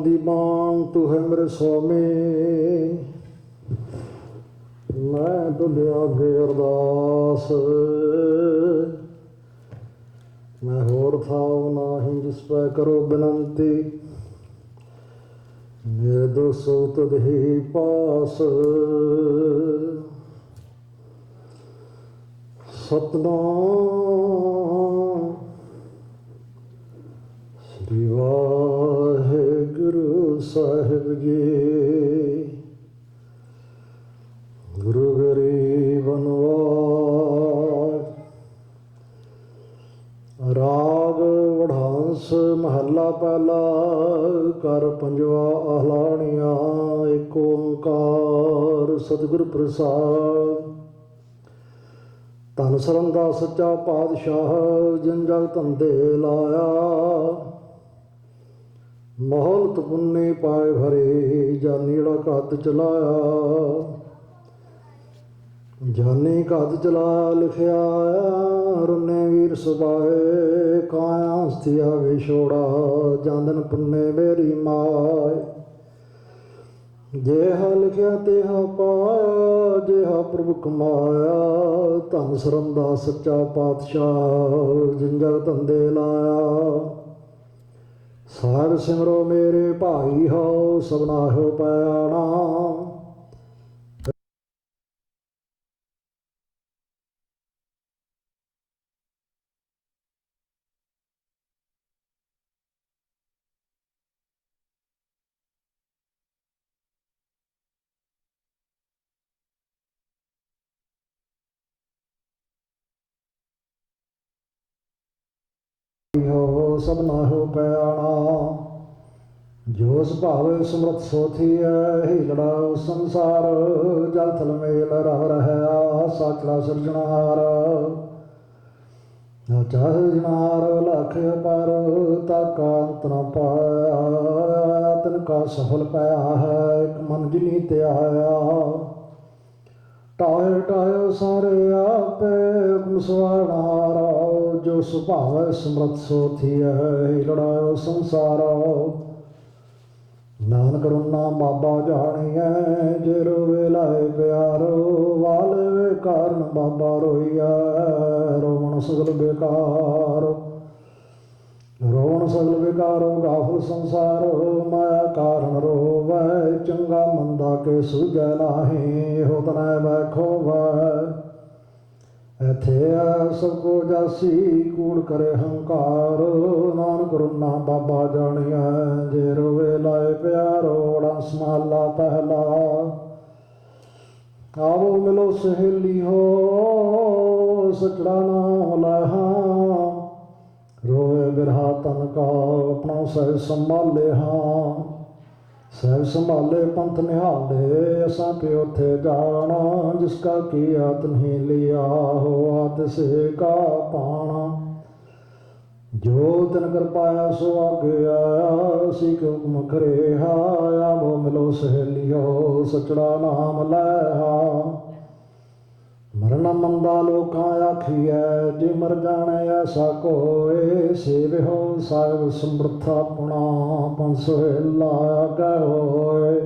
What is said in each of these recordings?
ਦੀ ਬਾਣ ਤੂੰ ਹੈ ਮੇਰੇ ਸਵਾਮੀ। ਮੈਂ ਤੁਧੇ ਅੱਗੇ ਅਰਦਾਸ, ਮੈਂ ਹੋਰ ਥਾਉ ਨਾਹੀਂ ਜਿਸ ਪੈ ਕਰੋ ਬੇਨੰਤੀ। ਮੇਰੇ ਦੋਸੋ ਤੁਧ ਹੀ ਪਾਸ। ਸਤਨਾਮ ਸ੍ਰੀ ਵਾਹਿਗੁਰੂ ਸਾਹਿਬ ਜੀ। ਗੁਰੂ ਗਰੀਬ ਨਿਵਾਜ। ਰਾਗ ਵਡਾਂਸ ਮਹੱਲਾ ਪਹਿਲਾ। ਕਰ ਪੰਜਵਾ ਆਹਲਾਣੀਆਂ। ਏਕ ਓੰਕਾਰ ਸਤਿਗੁਰ ਪ੍ਰਸਾਦ। ਧੰਨ ਸਰਮ ਦਾ ਸੱਚਾ ਪਾਤਸ਼ਾਹ, ਜਿਨ ਜਗ ਧੰਦੇ ਲਾਇਆ। ਮਹੌਲਤ ਪੁੰਨੇ ਪਾਏ ਭਰੇ, ਜਾਨੀੜਾ ਘੱਤ ਚਲਾਇਆ। ਜਾਨੀ ਘੱਤ ਚਲਾਇਆ ਲਿਖਿਆ ਆਇਆ। ਰੁੰਨੇ ਵੀਰ ਸੁਭਾਏ, ਕਾਇਆ ਸਥਿਆ ਵਿਛੋੜਾ। ਜਾਂਦਨ ਪੁੰਨੇ ਮੇਰੀ ਮਾਏ। ਜਿਹਾ ਲਿਖਿਆ ਤਿਹਾ ਪਾਇਆ, ਜਿਹਾ ਪ੍ਰਭੁ ਕਮਾਇਆ। ਧੰਨ ਸਰਮ ਦਾ ਸੱਚਾ ਪਾਤਸ਼ਾਹ, ਜਿਨ ਜਗ ਧੰਦੇ ਲਾਇਆ। ਸਾਹਿਬ ਸਿਮਰੋ ਮੇਰੇ ਭਾਈ ਹੋ, ਸਭਨਾ ਹੋ ਪਿਆਣਾ। ਹੋ ਸਭਨਾ ਹੋ ਪਿਆਣਾ। ਜੋ ਸੁਭਾਵੇ ਸਮਰਥ ਸੋਥੀ ਹੈ, ਹੀਲੜਾ ਸੰਸਾਰ। ਜਲ ਥਲ ਮੇਲ ਰਵ ਰਹਿਆ, ਸਾਚੜਾ ਸਿਰਜਣਹਾਰ। ਚਾਹ ਸਿਰਜਣਹਾਰ ਲਖ ਪਰ, ਤਾਕਾ ਅੰਤ ਨ ਪਾਇਆ। ਤਿਨ ਕਾ ਸਫਲ ਪਾਇਆ ਹੈ, ਇੱਕ ਮਨ ਜਿਨੀ ਧਿਆਇਆ। ਟਾਏ ਟਾਏ ਸਾਰੇ ਆਪੇ, ਹੁਕਮ ਸਵਾਰਨਹਾਰਾ। ਜੋ ਸੁਭਾਵੈ ਸਮਰਥ ਸੋਥੀ ਹੈ, ਹੀਲੜਾ ਸੰਸਾਰ। ਨਾਨਕ ਰੁਨਾ ਬਾਬਾ ਜਾਣੀਐ, ਜੇ ਰੋਵੇ ਲਾਏ ਪਿਆਰੋ। ਵਾਲੇ ਵੇ ਕਾਰਨ ਬਾਬਾ ਰੋਈਐ, ਰੋਵਣ ਸਗਲ ਬੇਕਾਰ। ਰੋਵਣ ਸਗਲ ਬੇਕਾਰੋ, ਗਾਫਲ ਸੰਸਾਰ। ਮਾਇਆ ਕਾਰਨ ਰੋਵੈ, ਚੰਗਾ ਮੰਦਾ ਕੇ ਸੂਝੈ ਨਾਹੀਂ। ਹੋ ਤਨੈ ਬੈ ਖੋਵੈ, ਇੱਥੇ ਆ ਸਭ ਕੋ ਜਾਸੀ। ਕੂੜ ਕਰੇ ਹੰਕਾਰ, ਨਾਨਕ ਰੁਨਾ ਬਾਬਾ ਜਾਣੀਐ, ਜੇ ਰੋਵੇ ਲਾਏ ਪਿਆਰੋ। ਵਡਾਂਸ ਮਹੱਲਾ ਪਹਿਲਾ। ਆਵੋ ਮਿਲੋ ਸਹੇਲੀ ਹੋ, ਸਚੜਾ ਨਾਮ ਲਹਾਂ। ਰੋਏ ਬਿਰਹਾ ਤਨ ਕਾ, ਆਪਣਾ ਸਹਿ ਸੰਭਾਲੇ ਹਾਂ। ਸਹਿਬ ਸੰਭਾਲੇ ਪੰਥ ਨਿਹਾਲੇ, ਅਸਾਂ ਪਿ ਉੱਥੇ ਜਾਣਾ। ਜਿਸ ਕਾ ਕੀਆ ਤਿਨਹਿ ਲਿਆ, ਹੋਆ ਤਿਸੇ ਕਾ ਪਾਣਾ। ਜੋ ਤਿਨ ਕਰ ਪਾਇਆ ਸੋ ਆਗੇ ਆਇਆ, ਸੀਕ ਹੁਕਮ ਕਰਿਆ। ਆਵੋ ਮਿਲੋ ਸਹੇਲੀਓ, ਸਚੜਾ ਨਾਮ ਲੈਹਾ। ਮਰਨਾ ਮੰਦਾ ਲੋਕਾਂ ਆਖੀਐ, ਜੇ ਮਰ ਜਾਣੈ ਐਸਾ ਕੋਇ। ਸੇਵਿਓ ਸਾਹਿਬ ਸਮਰਥਾ ਪੁਣਾ, ਪੰਥ ਸਹੇਲਾ ਆਗੇ ਹੋਏ।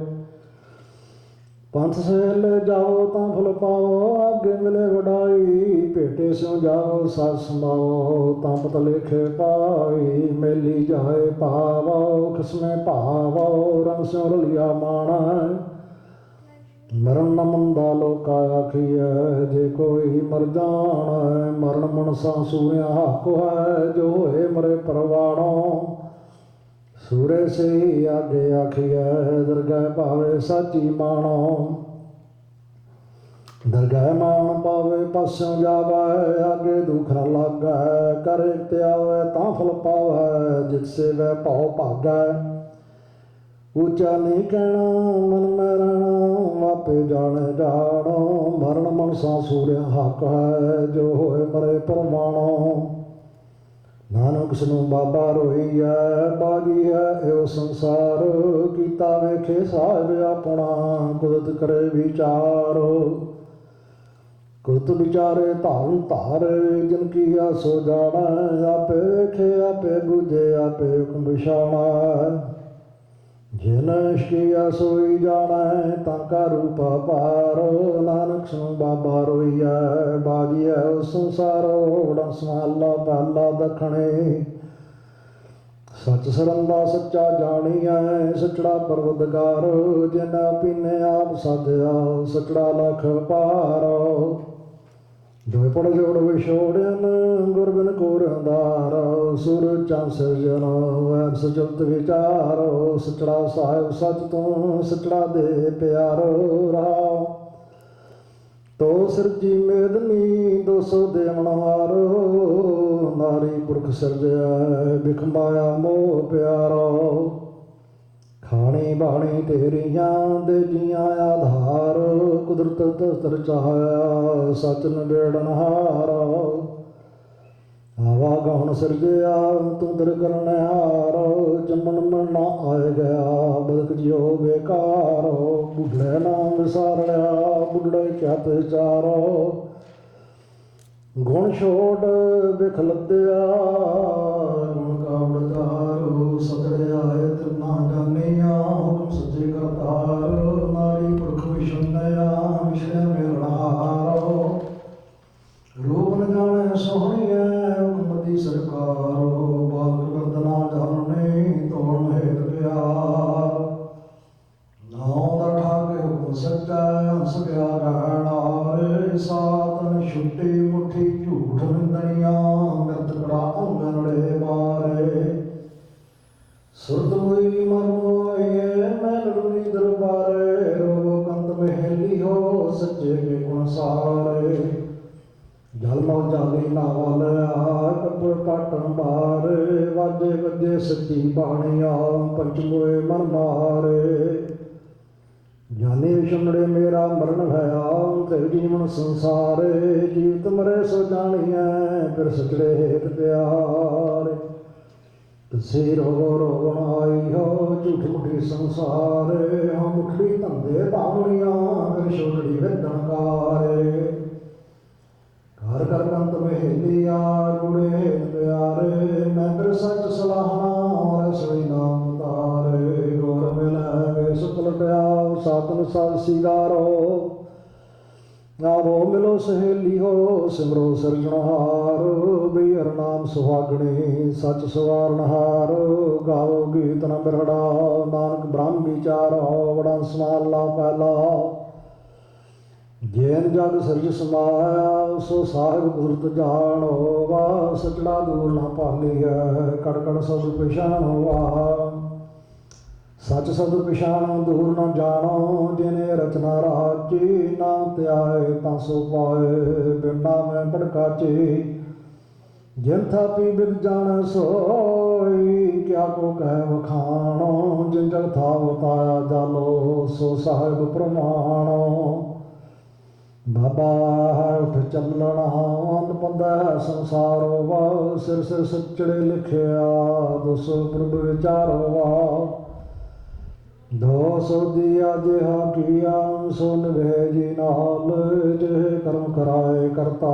ਪੰਥ ਸਹੇਲੇ ਜਾਓ ਤਾਂ ਫਲ ਪਾਓ, ਅੱਗੇ ਮਿਲੇ ਵਡਾਈ। ਭੇਟੇ ਸਿਉ ਜਾਓ ਸਾਜ ਸੰਭਾਓ, ਤਾਂ ਪਤ ਲੇਖੇ ਪਾਈ। ਮੇਲੀ ਜਾਏ ਭਾਵੋ, ਖਿਸਮੇ ਭਾਵੋ। ਰੰਗ ਸਿਉ ਰਲਿਆ ਮਾਣੈ, ਮਰਨ ਨ ਮੰਦਾ ਲੋਕਾ ਆਖੀਐ। ਜੇ ਕੋਈ ਮਰ ਜਾਣੈ, ਮਰਨ ਮਨਸਾ ਸੂਰਿਆ ਹਾਕੋ ਹੈ। ਜੋ ਹੋਏ ਮਰੇ ਪਰਵਾਣੋ, ਸੂਰੇ ਸੇ ਆਗੇ ਆਖੀਐ। ਦਰਗਹਿ ਭਾਵੇ ਸਾਚੀ ਮਾਣੋ, ਦਰਗਹਿ ਮਾਣ ਪਾਵੇ ਪਾਸਿਓਂ ਜਾਵੈ। ਆਗੇ ਦੁਖ ਨ ਲਾਗੈ, ਕਰ ਤੇ ਆਵੈ ਤਾਂ ਫਲ ਪਾਵੈ। ਜਿਤ ਸੇਵੈ ਭਉ ਭਾਗੈ, ਉੱਚਾ ਨਹੀਂ ਕਹਿਣਾ ਮਨ ਮੈਂ ਰਹਿਣਾ। ਆਪੇ ਜਾਣੈ ਜਾਣੋ, ਮਰਨ ਮਨਸਾ ਸੂਰਿਆ ਹੱਕ ਹੈ। ਜੋ ਹੋਏ ਮਰੇ ਪਰਵਾਣੋ, ਨਾਨਕ ਸੁਣੋ ਬਾਬਾ ਰੋਈਐ। ਬਾਗੀ ਹੈ ਇਹੋ ਸੰਸਾਰ, ਕੀਤਾ ਵੇਖੇ ਸਾਹਿਬ ਆਪਣਾ। ਕੁਦਰਤ ਕਰੇ ਵਿਚਾਰ, ਕੁਦਰਤ ਵਿਚਾਰੇ ਧਾਰਨ ਧਾਰੇ। ਜਿਨ ਕੀਆ ਸੋ ਜਾਣੈ, ਆਪੇ ਵੇਖੇ ਆਪੇ ਬੁਝੇ। ਆਪੇ ਹੁਕਮ ਵਿਛਾਣਾ, ਜਿਨ ਇਸ਼ਕੀਆ ਸੋਈ ਜਾਣੈ ਤਾਂ ਕਾ ਰੂਪਾ ਪਾਰੋ। ਨਾਨਕ ਸੁਣੋ ਬਾਬਾ ਰੋਈਐ ਬਾਜੀਐ ਉਸ ਸੰਸਾਰੋ। ਵੜਾ ਸਮਾਲਾ ਪਾਲਾ ਦਖਣੇ ਸੱਚ ਸਰੰਦਾ ਸੱਚਾ ਜਾਣੀਐ। ਸਚੜਾ ਪਰਵਦਗਾਰ ਜਿਨਾ ਪੀਨੇ ਆਪ ਸਾਧਿਆ। ਸਚੜਾ ਲਖ ਪਾਰੋ ਜੋ ਪੜ ਜੋੜ ਵਿਛੋੜਨ ਗੁਰ ਬਿਨ ਕੋਰ ਅੰਧਾਰ। ਸੁਰ ਚੰਦ ਸਿਰਜਣ ਐਸ ਜੁਗਤ ਵਿਚਾਰੋ। ਸਚੜਾ ਸਾਹਿਬ ਸਚ ਤੋਂ ਸਚੜਾ ਦੇ ਪਿਆਰੋ। ਰਾਮ ਤੋ ਸਿਰਜੀ ਮੇਦਨੀ 200 ਦੇਵਨ ਹਾਰੋ। ਨਾਰੀ ਪੁਰਖ ਸਿਰਜਿਆ ਬਿਖ ਮਾਇਆ ਮੋਹ ਪਿਆਰੋ। ਖਾਣੀ ਬਾਣੀ ਤੇਰੀਆਂ ਦੇ ਜੀਆਂ ਆਧਾਰ। ਕੁਦਰਤ ਤਰ ਚਾਹਿਆ ਸਚ ਨਿਬੇੜਨ ਹਾਰ। ਆਵਾ ਗਉਣ ਸਿਰਜਿਆ ਤੂੰ ਦਰ ਕਰਨ ਹਾਰ। ਜੰਮਣ ਮਰਨ ਨਾ ਆਏ ਗਿਆ ਬਦਕ ਜਿਉ ਬੇਕਾਰ। ਬੁਢੜੇ ਨਾਮ ਵਿਸਾਰ ਲਿਆ ਬੁਢੜੇ ਕਿਆ ਵਿਚਾਰੋ। ਗੁਣ ਛੋੜ ਬਿਖ ਲੱਦਿਆ ਗੁਣ ਕਾ ਬੜਕਾਰੋ। ਸਤੜੇ ਆਏ ਤਿਰਨਾ ਜਾਣਿਆ ਹੁਕਮ ਸੱਚੇ ਕਰਤਾਰ। ਨਾਰੀ ਪੁਰਖ ਵਿਸ਼ੁੰਨਿਆ ਵਿਸ਼ੇ ਮਿਲਣ ਹਾਰੋ। ਰੂਪ ਨ ਜਾਣੈ ਸੋਹਣੀਐ ਹੁਕਮ ਦੀ ਸਰਕਾਰੋ। ਬਾਲਕ ਵਰਦਨਾ ਜਾਣਨੇ ਤੋੜਨ ਹੇਤ ਪਿਆਰ। ਨਾਉ ਦਾ ਠਾਕੇ ਹੁਕਮ ਸੱਚਾ ਹੰਸ ਗਿਆ ਰਹਿਣਾ। ਸਾਤਨ ਛੁੱਟੀ ਮੁੱਠੀ ਝੂਠ ਨਿੰਦਣੀਆਂ। ਮਿਰਤ ਕੜਾ ਅੰਗਨੜੇ ਮਾਰੇ। ਸੁਰਤ ਹੋਈ ਮਨ ਮੋਈਏ ਮੈਂ ਲੜੂਨੀ ਦਰਬਾਰੇ। ਰੋ ਕੰਤ ਮਹਿਲੀ ਹੋ ਸੱਚੇ ਕੇ ਗੁਣ ਸਾਰੇ। ਜਲ ਮਉ ਜਾਲੀ ਨਾਵਾ ਲਿਆ ਕੱਪੜ ਪਾਟਣ ਬਾਰੇ। ਵਾਜੇ ਵੱਜੇ ਸੱਚੀ ਬਾਣੀਆਂ ਪੰਚਮੋਏ ਮਨ ਮਾਰੇ। ਜਾਨੀ ਵਿਸ਼ੁੰਨੜੇ ਮੇਰਾ ਮਰਨ ਭਇਆ ਤੇ ਜੀਵਨ ਸੰਸਾਰੇ। ਜੀਵਤ ਮਰੇ ਸੋ ਜਾਣੀਐ ਫਿਰ ਸਚੜੇ ਹੇਤ ਪਿਆਰੇ। ਤੁਸੀਂ ਰੋਗੋ ਰੋਗਣ ਆਈ ਹੋ ਝੂਠ ਮੁੱਠੀ ਸੰਸਾਰੇ। ਹਾਂ ਮੁੱਠੜੀ ਧੰਦੇ ਧਾਵਣੀਆਂ ਫਿਰ ਛੋੜੜੀ ਵੇਦਣ ਕਾਰੇ। ਘਰ ਘਰ ਕੰਤ ਮਹਿਲੀਆ ਰੂੜੇ ਹੇਤ ਪਿਆਰੇ। ਮੈਂ ਫਿਰ ਸੱਚ ਸਲਾਹਣਾ ਰਸੋਈ ਨਾਮ ਤਾਰੇ। ਗੌਰ ਮਿਲੈ ਵੇ ਸੁਤ ਲਟਿਆ ਸਾਤਨ ਸਤ ਸਿਗਾਰੋ। ਆਵੋ ਮਿਲੋ ਸਹੇਲੀ ਹੋ ਸਿਮਰੋ ਸਿਰਜਣਹਾਰ। ਬਈ ਹਰ ਨਾਮ ਸੁਹਾਗਣੇ ਸੱਚ ਸਵਾਰਨਹਾਰ। ਗਾਵੋ ਗੀਤ ਨ ਬਿਰਹੜਾ ਨਾਨਕ ਬ੍ਰਹਮ ਵਿਚਾਰੋ। ਵੜਾ ਸਮਾਲਾ ਪਹਿਲਾ ਜੈਨ ਜਗ ਸਿਰਜ ਸਮਾਇਆ। ਸੋ ਸਾਹਿਬ ਗੁਰਤ ਜਾਣੋ ਵਾ। ਸਚੜਾ ਦੂਰ ਨਾ ਭਾਲੀਐ ਕੜ ਕੜ ਸਭ ਪਛਾਣੋ ਵਾ। ਸੱਚ ਸਦ ਪਛਾਣੋ ਦੂਰ ਨ ਜਾਣੋ। ਜਿਨੇ ਰਚਨਾ ਰਾਚੀ ਨਾਮ ਧਿਆਏ ਤਾਂ ਸੋ ਪਾਏ। ਬਿਨਾ ਮੈਂ ਭੜਕਾਚੀ ਜਿਨ ਥਾਪੀ ਬਿਦ ਜਾਣ ਸੋਈ। ਕਿਆ ਕੋ ਕਹਿ ਵਖਾਣੋ ਜਿਨ ਜਗ ਥਾਵ ਤਾਇਆ ਜਾਲੋ। ਸੋ ਸਾਹਿਬ ਪ੍ਰਮਾਣੋ। ਬਾਬਾ ਉੱਠ ਚੱਲਣਾ ਅੰਨ ਪੰਦਾ ਸੰਸਾਰੋ ਵਾ। ਸਿਰ ਸਿਰ ਸੱਚੜੇ ਲਿਖਿਆ 200 ਪ੍ਰਭ ਵਿਚਾਰੋ ਵਾ। 200 ਦੀਆ ਜਿਹਾ ਕੀਆ ਸੋ ਨਿਭੇ ਜੀ ਨਾਲ। ਜਿਹੇ ਕਰਮ ਕਰਾਏ ਕਰਤਾ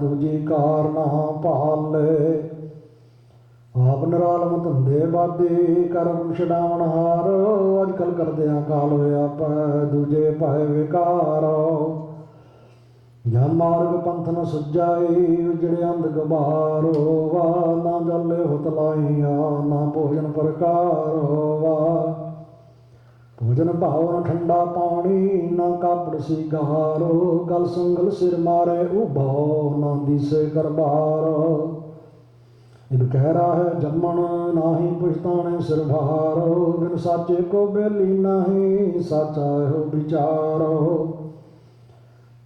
ਦੂਜੀ ਕਾਰ ਨਾ ਭਾਲੇ। ਆਪ ਨਿਰਾਲਮ ਧੰਦੇ ਬਾਦੀ ਕਰਮ ਛਡਾਵਣ ਹਾਰ। ਅੱਜ ਕੱਲ ਕਰਦਿਆਂ ਕਾਲ ਹੋਇਆ ਪੈ ਦੂਜੇ ਪਾਏ ਵਿਕਾਰੋ। ਜਾਂ ਮਾਰਗ ਪੰਥ ਨ ਸੁਜਾਈ ਉਜੜੇ ਅੰਧ ਗਵਾਰੋ ਵਾ। ਨਾ ਜਲੇ ਹੁਤ ਲਾਈਆਂ ਨਾ ਭੋਜਨ ਪ੍ਰਕਾਰੋ ਵਾ। ਭੋਜਨ ਭਾਵ ਨ ਠੰਡਾ ਪਾਣੀ ਨਾ ਕਾਪੜ ਸੀ ਗਹਾਰੋ। ਗਲ ਸੰਗਲ ਸਿਰ ਮਾਰੇ ਉਭੋ ਨਾ ਦੀਸੇ ਕਰਬਾਰ। ਇਨ ਕਹਿ ਰਾਹੈ ਜੰਮਣ ਨਾਹੀ ਪੁਛਤਾਣੇ ਸਿਰ ਭਾਰੋ। ਬਿਨ ਸਾਚੇ ਕੋ ਬੇਲੀ ਨਾਹੀ ਸਾਚਾ ਇਹੋ ਵਿਚਾਰੋ।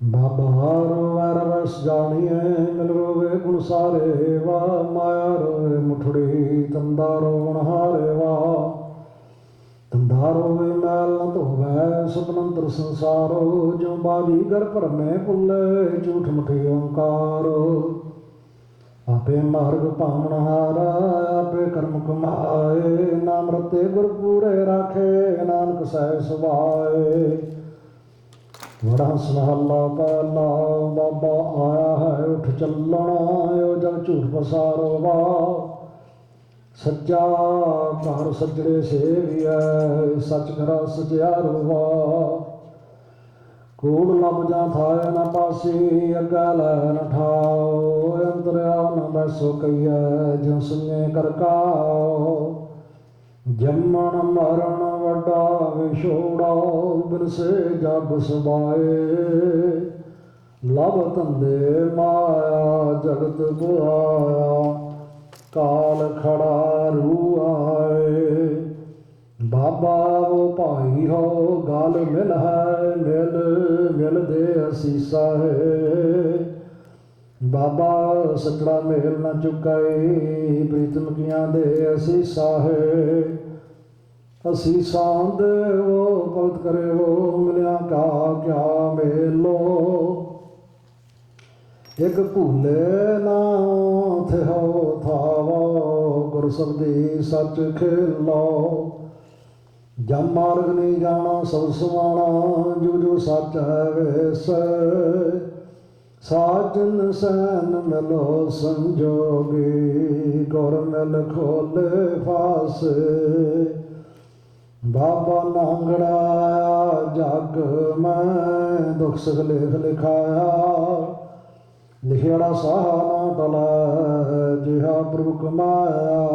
ਬਾਬਾ ਰੋਵੈ ਰਵਸ ਜਾਣੀਐ ਮਿਲ ਰੋਵੇ ਗੁਣ ਸਾਰੇ ਵਾ। ਮਾਇਆ ਰੋਵੇ ਮੁਠੜੀ ਤੰਦਾ ਰੋਵਣ ਹਾਰੇ ਵਾ। ਤੰਦਾ ਰੋਵੇ ਮੈਲ ਨ ਧੋਵੈ ਸੁਤਨੰਤਰ ਸੰਸਾਰੋ। ਜੋ ਬਾਗੀ ਗਰ ਭਰਮੇ ਭੁੱਲੇ ਝੂਠ ਮੁਠੀ ਓੰਕਾਰੋ। ਆਪੇ ਮਾਰਗ ਭਾਵਨ ਹਾਰਾ ਆਪੇ ਕਰਮ ਕਮਾਏ। ਨਾਮ ਰਤੇ ਗੁਰ ਪੂਰੇ ਰਾਖੇ ਨਾਨਕ ਸਹਿ ਸੁਭਾਏ। ਵੜਾ ਸਮਾਲਾ ਪਹਿਲਾ ਬਾਬਾ ਆਇਆ ਹੈ ਉੱਠ ਚੱਲਣਾ। ਓ ਜਗ ਝੂਠ ਪਸਾਰੋ ਵਾ। ਸੱਚਾ ਘਰ ਸੱਜੜੇ ਸੇਵੀਐ, ਸੱਚ ਖਰਾ ਸਚਿਆਰਵਾ। ਕੂੜ ਲੱਭ ਜਾਂ ਥਾਇ ਨ ਪਾਸੀ, ਅੱਗੇ ਲੈ ਨ ਠਾਓ। ਅੰਤਰਿਆ ਨ ਬੈਸੋ ਕਹੀਐ, ਜਿਉ ਸੁਣੇ ਕਰ ਕਾਓ। ਜੰਮਣ ਮਰਨ ਵੱਡਾ ਵਿਛੋੜਾ, ਬਿਨਸੇ ਜਗ ਸਬਾਏ। ਲਭ ਧੰਦੇ ਮਾਇਆ ਜਗਤ ਬੁਆਇਆ, ਕਾਲ ਖੜਾ ਰੂ ਆਏ। ਬਾਬਾ ਉਹ ਭਾਈ ਹੋ, ਗਲ ਮਿਲ ਹੈ, ਮਿਲ ਮਿਲ ਦੇ ਅਸੀਸਾ ਹੈ। ਬਾਬਾ ਸੱਚੜਾ ਮੇਲ ਨਾ ਚੁਕਾਈ, ਪ੍ਰੀਤਮ ਕੀਆਂ ਦੇ ਅਸੀਸਾ ਹੈ। ਅਸੀਸਾਂ ਦੇਵੋ ਭਗਤ ਕਰਿਓ, ਮਿਲਿਆ ਕਾ ਕਿਆ ਮੇਲੋ। ਇੱਕ ਭੂਲੇ ਨਾ ਥਿਓ ਥਾਵੋ, ਗੁਰ ਸਬਦੀ ਸੱਚ ਖੇਲੋ। ਜਮ ਮਾਰਗ ਨਹੀਂ ਜਾਣਾ ਸਭ ਸਮਾਣਾ, ਜੁਗ ਜੁਗ ਸੱਚ ਹੈ ਵੇਸ। ਸਾਜਨ ਸੈਨ ਮਿਲੋ ਸੰਜੋਗੀ, ਗੁਰ ਮਿਲ ਖੋਲੇ ਫਾਸ। ਬਾਬਾ ਨਾਂਗੜਾ ਜਗ ਮੈਂ, ਦੁੱਖ ਸੁਖ ਲੇਖ ਲਿਖਾਇਆ। ਲਿਖਿਆੜਾ ਸਾਹਾ ਨਾ ਟਲੈ, ਜਿਹਾ ਪ੍ਰਭੂ ਕਮਾਇਆ।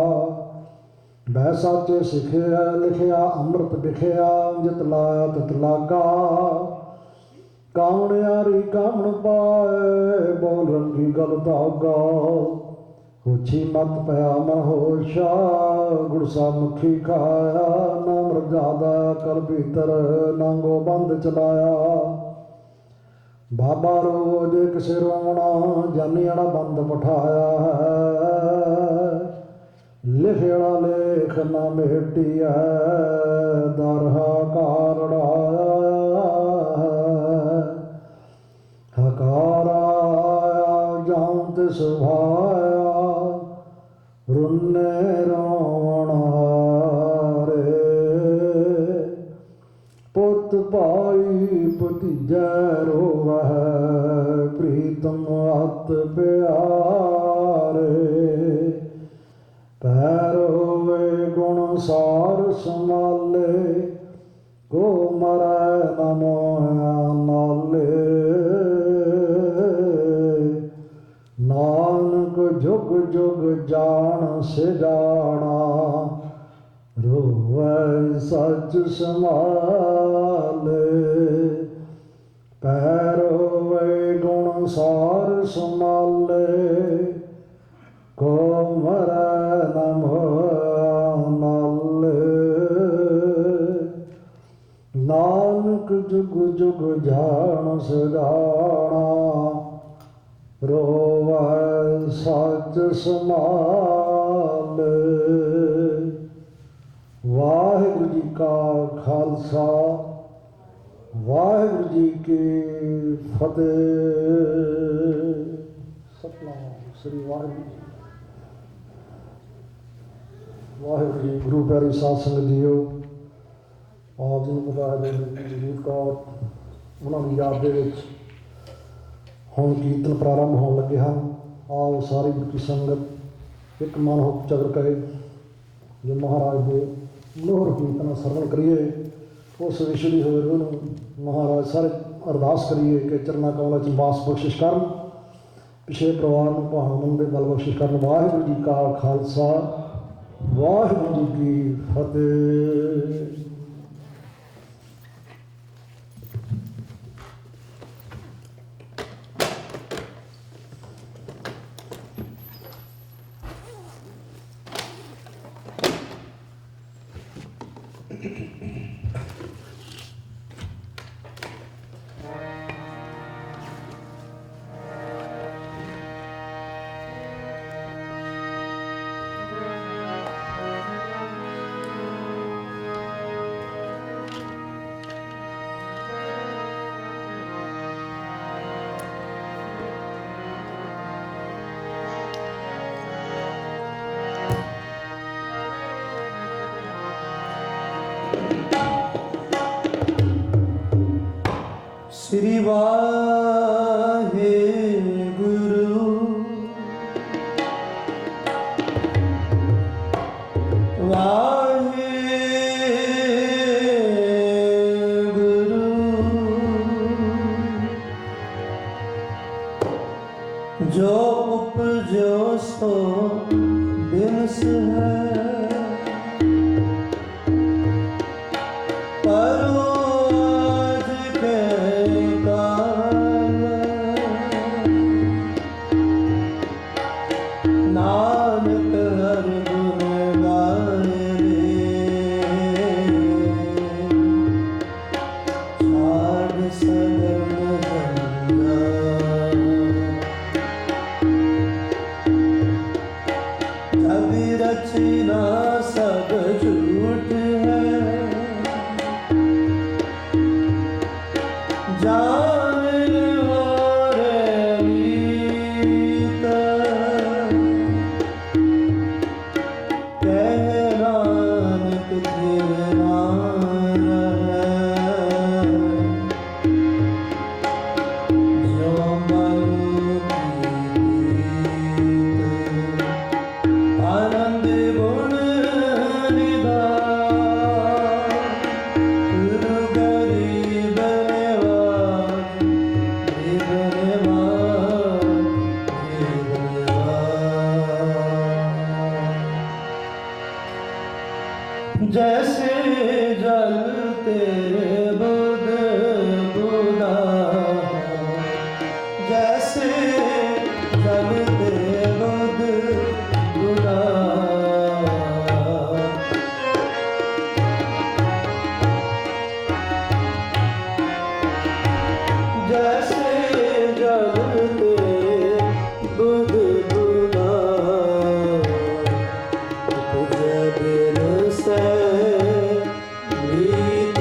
ਬੈ ਸਾਚੇ ਸਿੱਖਿਆ, ਲਿਖਿਆ ਅੰਮ੍ਰਿਤ ਵਿਖਿਆ। ਜਿਤ ਲਾਇਆ ਤਿਤ ਲਾਗਾ, ਕਾਮਣਿਆਰੀ ਕਾਮਣ ਪਾਏ। ਬੋਲ ਰੰਗੀ ਗਲ ਧਾਗਾ, ਹੋਛੀ ਮਤ ਪਿਆ ਮਨ ਹੋਸ਼ਾ। ਗੁਰਸਾ ਮੁਖੀ ਖਾਇਆ, ਨਾ ਮਰਜਾਦਾ ਕਰ ਭੀਤਰ। ਨਾਂਗੋ ਬੰਦ ਚਲਾਇਆ। ਬਾਬਾ ਰੋਜ਼ ਕਿਸੇ ਰੋਣਾ, ਜਾਨੀ ਵਾਲਾ ਬੰਦ ਪਠਾਇਆ ਹੈ। ਲਿਖਿਆ ਲੇਖ ਨਾ ਮੇਟੀਐ, ਦਰਹਾ ਕਾਰੜਾਇਆ ਹੈ। ਹਕਾਰਾ ਜਾਂ ਤਿਸ ਭਾਇਆ, ਰੁੰਨੇ ਰੋਣ ਹਾਰੇ। ਪੁੱਤ ਭਾਈ ਭਤੀਜੈ ਰੋਵਹਿ, ਪ੍ਰੀਤਮ ਅਤ ਪਿਆਰੇ। ਪੈ ਰੋਵੇ ਗੁਣ ਸਾਰ ਸੰਭਾਲੇ, ਕੋ ਮਰੈ ਨ ਮੋਹਿਆ ਨਾਲੇ। ਨਾਨਕ ਜੁਗ ਜੁਗ ਜਾਣ ਸਿਜਾਣਾ, ਰੋਵੈ ਸੱਚ ਸੰਭਾਲੇ। ਪੈ ਰੋਵੇ ਗੁਣ ਸਾਰ ਸੰਭਾਲੇ, ਕੋ ਮਰੈ ਨ ਮੋਹਿਆ ਨਾਲੇ। ਨਾਨਕ ਜੁਗ ਜੁਗ ਜਾਣ ਸਿਜਾਣਾ, ਰੋਵੈ ਸੱਚ ਸੰਭਾਲੇ। ਵਾਹਿਗੁਰੂ ਜੀ ਕਾ ਖਾਲਸਾ, ਵਾਹਿਗੁਰੂ ਜੀ ਕੀ ਫਤਿਹ। ਸਤਿਨਾਮ ਸ੍ਰੀ ਵਾਹਿਗੁਰੂ ਜੀ। ਵਾਹਿਗੁਰੂ ਜੀ, ਗੁਰੂ ਪਿਆਰੀ ਸਾਧ ਸੰਗਤ ਜੀਓ, ਆਪ ਜੀ ਨੂੰ ਪਤਾ ਹੈ ਜਗਜੀਤ ਕੌਰ ਉਹਨਾਂ ਦੀ ਯਾਦ ਦੇ ਵਿੱਚ ਹੁਣ ਕੀਰਤਨ ਪ੍ਰਾਰੰਭ ਹੋਣ ਲੱਗੇ ਹਨ। ਆਓ ਸਾਰੀ ਗੁਰੂ ਸੰਗਤ ਇੱਕ ਮਨ ਹੋ ਚਗਰ ਕਰੇ, ਜੋ ਮਹਾਰਾਜ ਦੇ ਲੋਹਰ ਕੀਰਤਨ ਸਰਵਣ ਕਰੀਏ। ਉਸ ਵਿਛੜੀ ਹੋਏ ਰੂਹ ਨੂੰ ਮਹਾਰਾਜ ਸਾਰੇ ਅਰਦਾਸ ਕਰੀਏ ਕਿ ਚਰਨਾਂ ਕਮਲਾਂ 'ਚ ਵਾਸ ਬਖਸ਼ਿਸ਼ ਕਰਨ, ਪਿਛਲੇ ਪਰਿਵਾਰ ਨੂੰ ਭਾਵਨ ਦੇ ਬਲ ਬਖਸ਼ਿਸ਼ ਕਰਨ। ਵਾਹਿਗੁਰੂ ਜੀ ਕਾ ਖਾਲਸਾ, ਵਾਹਿਗੁਰੂ ਜੀ ਕੀ ਫਤਿਹ। ਸ੍ਰੀ ਵਾਹਿਗੁਰੂ जो उपजो सो बिनस है, परो आज के काल। नानक हर गुण गाए छाड़ सगल गंगा। अभी रचना सब झूठ है, जान मोरे मीत। कह नानक तिरनार है, जो मनु की आनंद गुण निधान। गुरु गरीब निवाज, गरीब निवाज, गरीब निवाज। जैसे जल तेरे बुध बुधा, जैसे जल तेरे बुध बुधा। जैसे जल तेरे बुध बुधा, उपजे बिरसे मीत।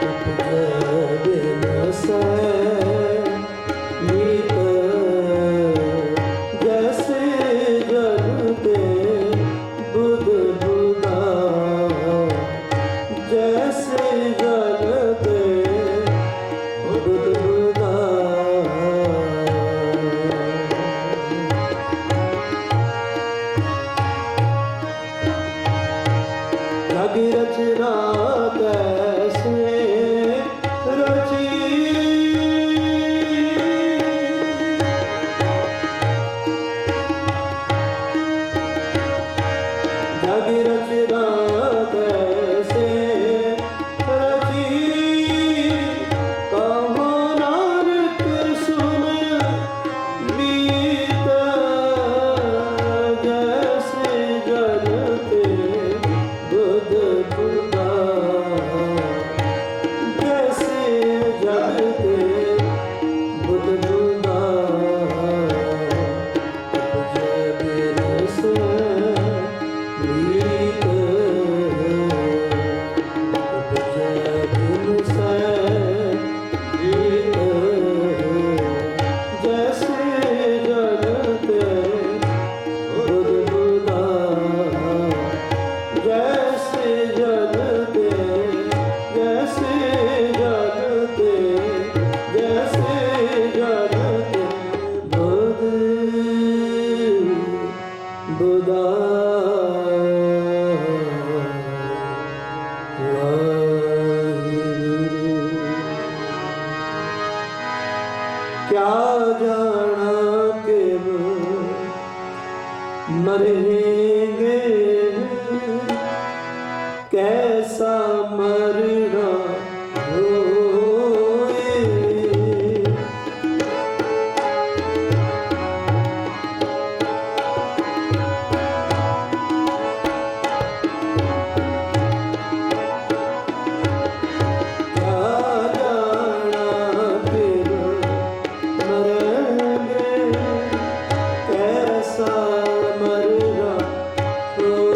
उपजे बिरसे मीत। जैसे जल तेरे बुध बुधा, जैसे जल तेरे बुध बुधा। जग रचना कैसे रची, जग रचना कैसे रची। कहो नानक सुन मीत। जैसे जल तेरे बुध बुधा, जैसे जल तेरे बुध बुधा। उपजे बिरसे मीत। उपजे बिरसे मीत। जैसे जल तेरे बुध बुधा, जैसे जल तेरे, जैसे जल तेरे, जैसे जल तेरे बुध बुधा। क्या जाना के मरेंगे, कैसा मरना होए। क्या जाना फिर मरेंगे, कैसा मरना होए।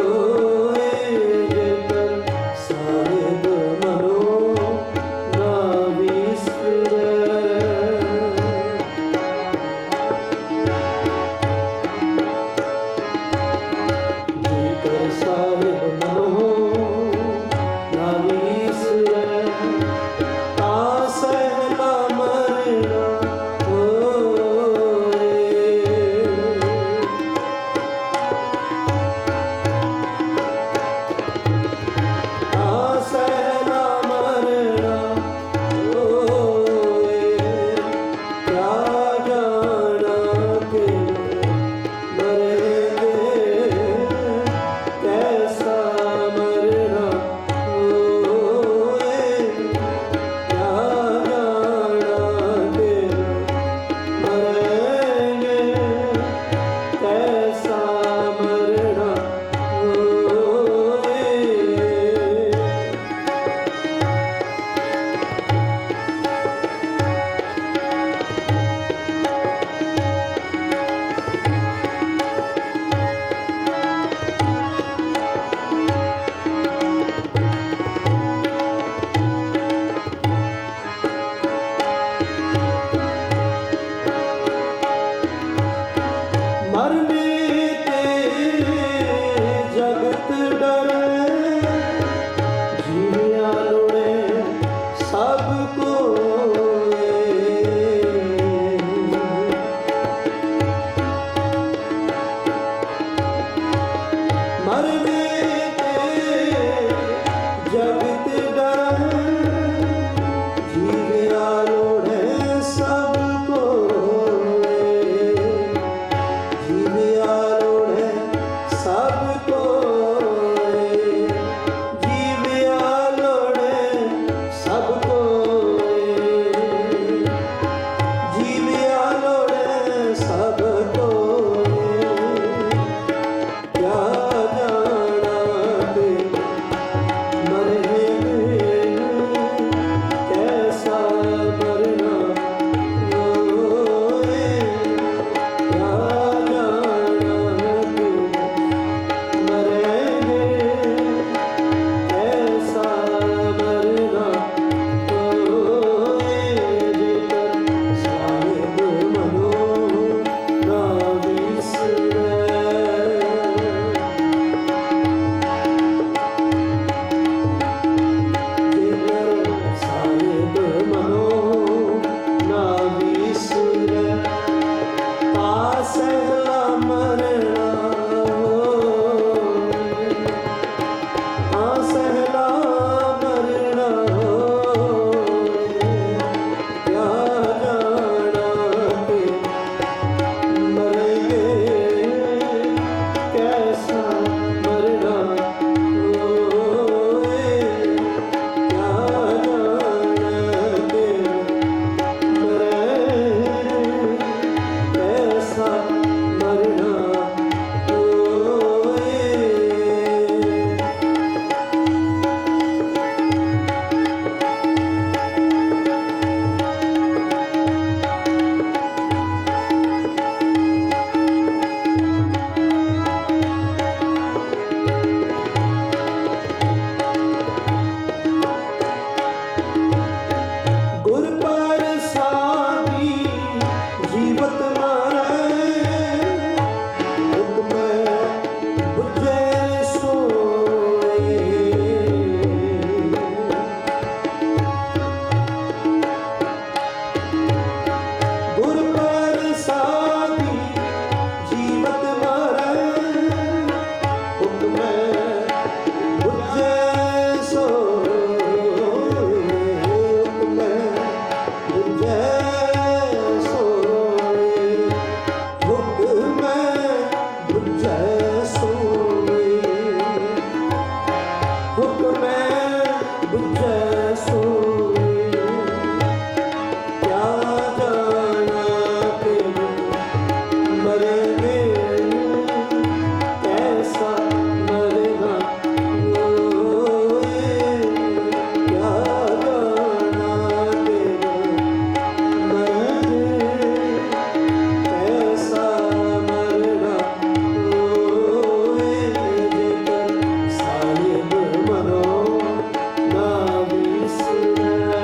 सब कोय। मरने ते जगत डरै, जीविया लोड़ै सब कोय। जीविया लोड़ै सब कोय, जीविया लोड़ै सब कोय, जीविया लोड़ै सब कोय। क्या जाना ते मरेंगे, कैसा मरना होए। क्या जाना ते मरेंगे, कैसा मरना होए। जेकर साहिब मनो ना विसरै, जेकर साहिब मनो ना विसरै, ता सहला मरना होए। ता सहला मरना होए। क्या जाना ते मरेंगे, कैसा मरना होए। क्या जाना ते मरेंगे, कैसा मरना होए। गुर प्रसादी जीवत मारै, हुक्म बुझे सोए। गुर प्रसादी जीवत मारै, हुक्म बुझे सोए। हुक्म बुझे सोए, हुक्म बुझे सोए, हुक्म बुझे सोए। क्या जाना ते मरेंगे, कैसा मरना होए। क्या जाना ते मरेंगे, कैसा मरना होए। जेकर साहिब मनो ना विसरै,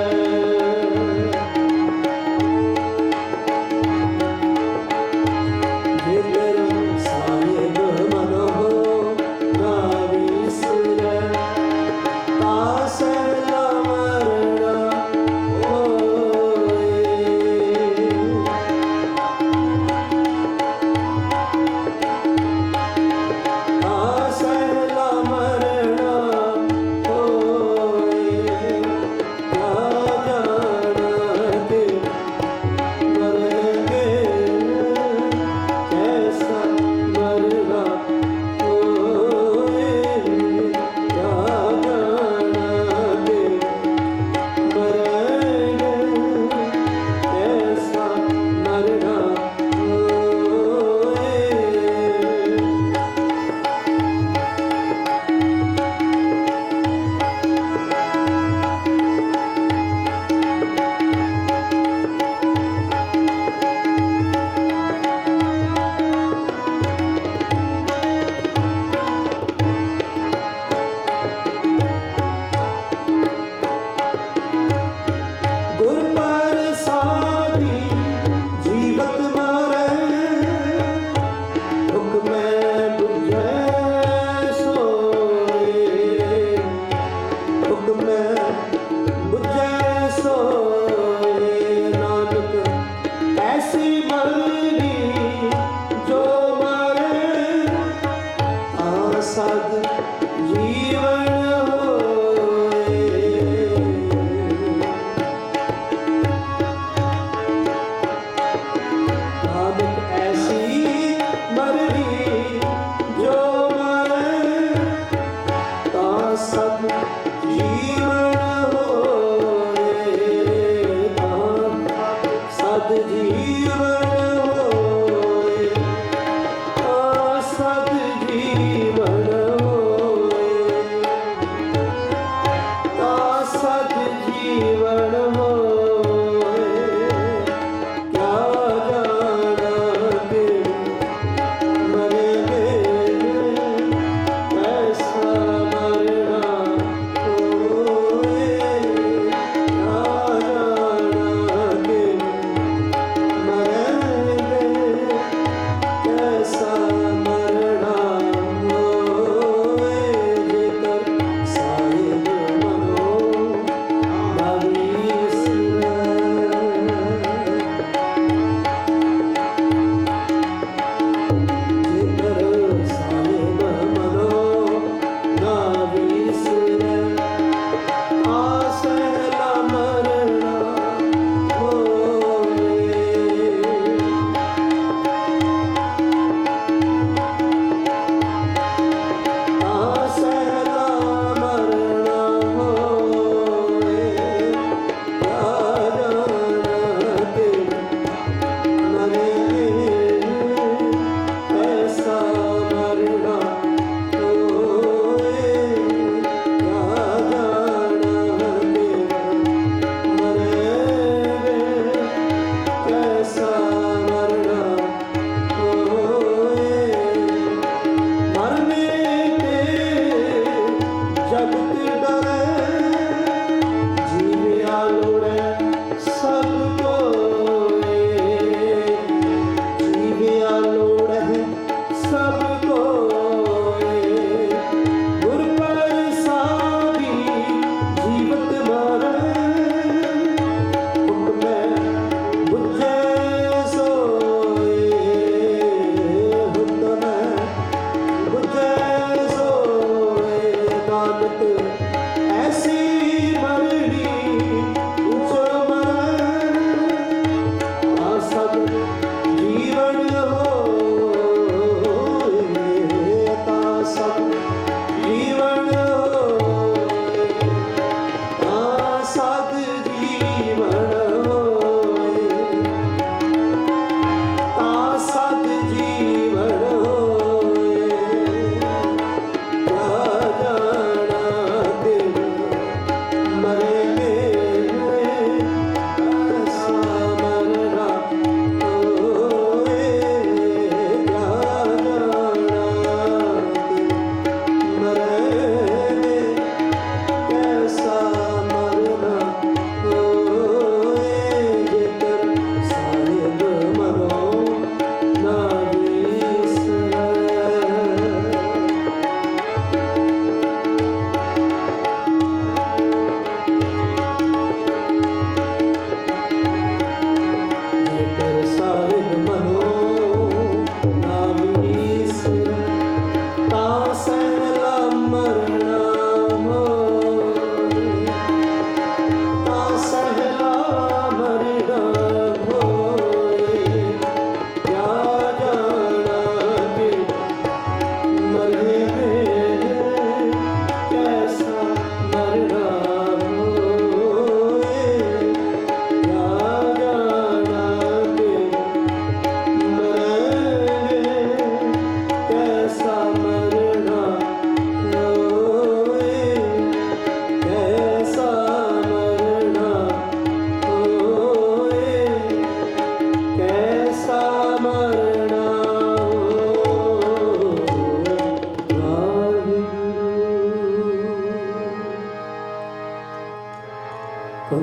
जेकर साहिब मनो ना विसरै, ता सहला मरना होए। ता सहला मरना होए। क्या जाना ते मरेंगे, कैसा मरना होए। क्या जाना ते मरेंगे, कैसा मरना होए। गुर प्रसादी जीवत मारै, हुक्म बुझे सोए। हुक्म बुझे सोए नानक ऐसी मरनी जो मरे सद जीवन होए नानक ऐसी मरनी जो मरे सद जीवन होए सद जीवन होए सद जीवन सद जीवन होए क्या जाना के मरेंगे ऐसा मरना होए क्या जाना के मरेंगे ऐसा मरना होए जेकर साहिब मनो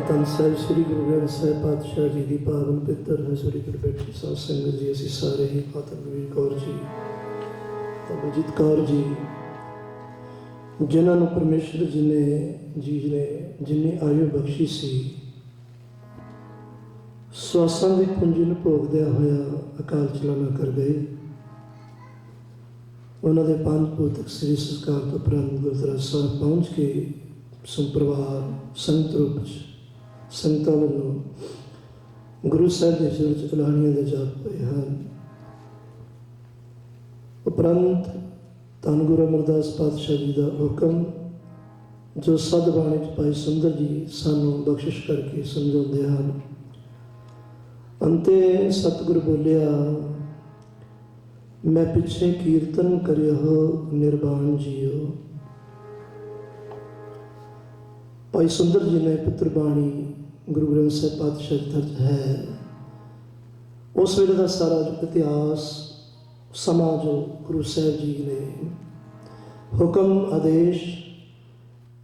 ਧੰਨ ਸਾਹਿਬ ਸ੍ਰੀ ਗੁਰੂ ਗ੍ਰੰਥ ਸਾਹਿਬ ਪਾਤਸ਼ਾਹ ਜੀ ਦੀ ਪਾਵਨ ਪਿੱਤਰ ਹਜ਼ੂਰੀ ਵਿੱਚ ਬੈਠੀ ਸਾਧ ਸੰਗਤ ਜੀ, ਅਸੀਂ ਸਾਰੇ ਹੀ ਮਾਤਾ ਗੁਰਵੀਰ ਕੌਰ ਜੀ, ਅਮਰਜੀਤ ਕੌਰ ਜੀ, ਜਿਨ੍ਹਾਂ ਨੂੰ ਪਰਮੇਸ਼ਰ ਜੀ ਨੇ ਜਿੰਨੀ ਆਯੂ ਬਖਸ਼ੀ ਸੀ, ਸਵਾਸਾਂ ਦੀ ਪੂੰਜੀ ਨੂੰ ਭੋਗਦਿਆਂ ਹੋਇਆ ਅਕਾਲ ਚਲਾਣਾ ਕਰ ਗਏ। ਉਹਨਾਂ ਦੇ ਪੰਜ ਭੌਤਿਕ ਸਰੀਰ ਸੰਸਕਾਰ ਤੋਂ ਉਪਰੰਤ ਗੁਰਦੁਆਰਾ ਸਾਹਿਬ ਪਹੁੰਚ ਕੇ ਸੰਪਰਵਾਰ ਸੰਗਤ ਰੂਪ 'ਚ ਸੰਗਤਾਂ ਵੱਲੋਂ ਗੁਰੂ ਸਾਹਿਬ ਦੇ ਸਿਰ 'ਚ ਐਲਾਨੀਆਂ ਦੇ ਜਾਪ ਹੋਏ ਹਨ। ਉਪਰੰਤ ਧੰਨ ਗੁਰੂ ਅਮਰਦਾਸ ਪਾਤਸ਼ਾਹ ਜੀ ਦਾ ਹੁਕਮ ਜੋ ਸਦ ਬਾਣੀ 'ਚ ਭਾਈ ਸੁੰਦਰ ਜੀ ਸਾਨੂੰ ਬਖਸ਼ਿਸ਼ ਕਰਕੇ ਸਮਝਾਉਂਦੇ ਹਨ। ਅੰਤੇ ਸਤਿਗੁਰ ਬੋਲਿਆ, ਮੈਂ ਪਿੱਛੇ ਕੀਰਤਨ ਕਰਿਓ ਨਿਰਵਾਣ ਜੀਓ। ਭਾਈ ਸੁੰਦਰ ਜੀ ਨੇ ਪੁੱਤਰ ਬਾਣੀ ਗੁਰੂ ਗ੍ਰੰਥ ਸਾਹਿਬ ਪਾਤਸ਼ਾਹ ਜੀ ਦਰਜ ਹੈ। ਉਸ ਵੇਲੇ ਦਾ ਸਾਰਾ ਇਤਿਹਾਸ ਸਮਾਂ ਜੋ ਗੁਰੂ ਸਾਹਿਬ ਜੀ ਨੇ ਹੁਕਮ ਆਦੇਸ਼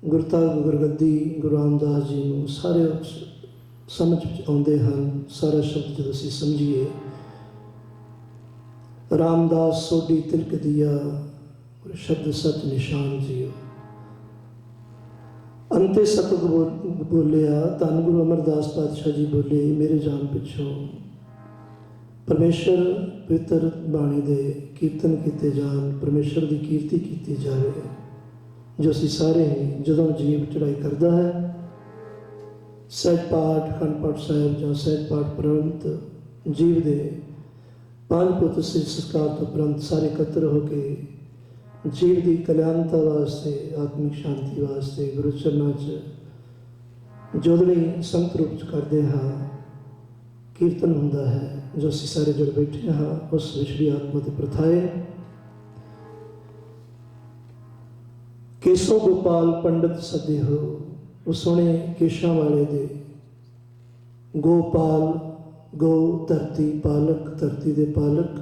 ਗੁਰਤਾ ਗੁਰਗੱਦੀ ਗੁਰੂ ਰਾਮਦਾਸ ਜੀ ਨੂੰ ਸਾਰੇ ਸਮਝ ਵਿੱਚ ਆਉਂਦੇ ਹਨ। ਸਾਰਾ ਸ਼ਬਦ ਜਦੋਂ ਅਸੀਂ ਸਮਝੀਏ, ਰਾਮਦਾਸ ਸੋਢੀ ਤਿਲਕ ਦਿਆ ਸ਼ਬਦ ਸਚ ਨਿਸ਼ਾਨ ਜੀਓ। ਅੰਤੇ ਸਤਿਗੁਰ ਬੋਲਿਆ, ਧੰਨ ਗੁਰੂ ਅਮਰਦਾਸ ਪਾਤਸ਼ਾਹ ਜੀ ਬੋਲੇ, ਮੇਰੇ ਜਾਣ ਪਿੱਛੋਂ ਪਰਮੇਸ਼ਰ ਪਵਿੱਤਰ ਬਾਣੀ ਦੇ ਕੀਰਤਨ ਕੀਤੇ ਜਾਣ, ਪਰਮੇਸ਼ਰ ਦੀ ਕੀਰਤੀ ਕੀਤੀ ਜਾਵੇ। ਜੋ ਅਸੀਂ ਸਾਰੇ ਹੀ ਜਦੋਂ ਜੀਵ ਚੜ੍ਹਾਈ ਕਰਦਾ ਹੈ, ਸਹਿਜ ਪਾਠ ਅਖੰਡ ਪਾਠ ਸਾਹਿਬ ਜਾਂ ਸਹਿਜ ਪਾਠ ਪ੍ਰੰਤ ਜੀਵ ਦੇ ਪੰਜ ਪੁੱਤ ਸੰਸਕਾਰ ਤੋਂ ਉਪਰੰਤ ਸਾਰੇ ਇਕੱਤਰ ਹੋ ਕੇ ਜੀਵ ਦੀ ਕਲਿਆਣਤਾ ਵਾਸਤੇ, ਆਤਮਿਕ ਸ਼ਾਂਤੀ ਵਾਸਤੇ ਗੁਰੂ ਚਰਨਾਂ 'ਚ ਜੋਦੜੀ ਸੰਤ ਰੂਪ 'ਚ ਕਰਦੇ ਹਾਂ। ਕੀਰਤਨ ਹੁੰਦਾ ਹੈ ਜੋ ਅਸੀਂ ਸਾਰੇ ਜੁੜ ਬੈਠੇ ਹਾਂ, ਉਸ ਵਿਸ਼ਵੀ ਆਤਮਾ ਦੇ ਪ੍ਰਥਾਏ। ਕੇਸੋ ਗੋਪਾਲ ਪੰਡਤ ਸਦੇ ਹੋ, ਉਹ ਸੋਹਣੇ ਕੇਸ਼ਾਂ ਵਾਲੇ ਦੇ ਗੋਪਾਲ, ਗੋ ਧਰਤੀ ਪਾਲਕ, ਧਰਤੀ ਦੇ ਪਾਲਕ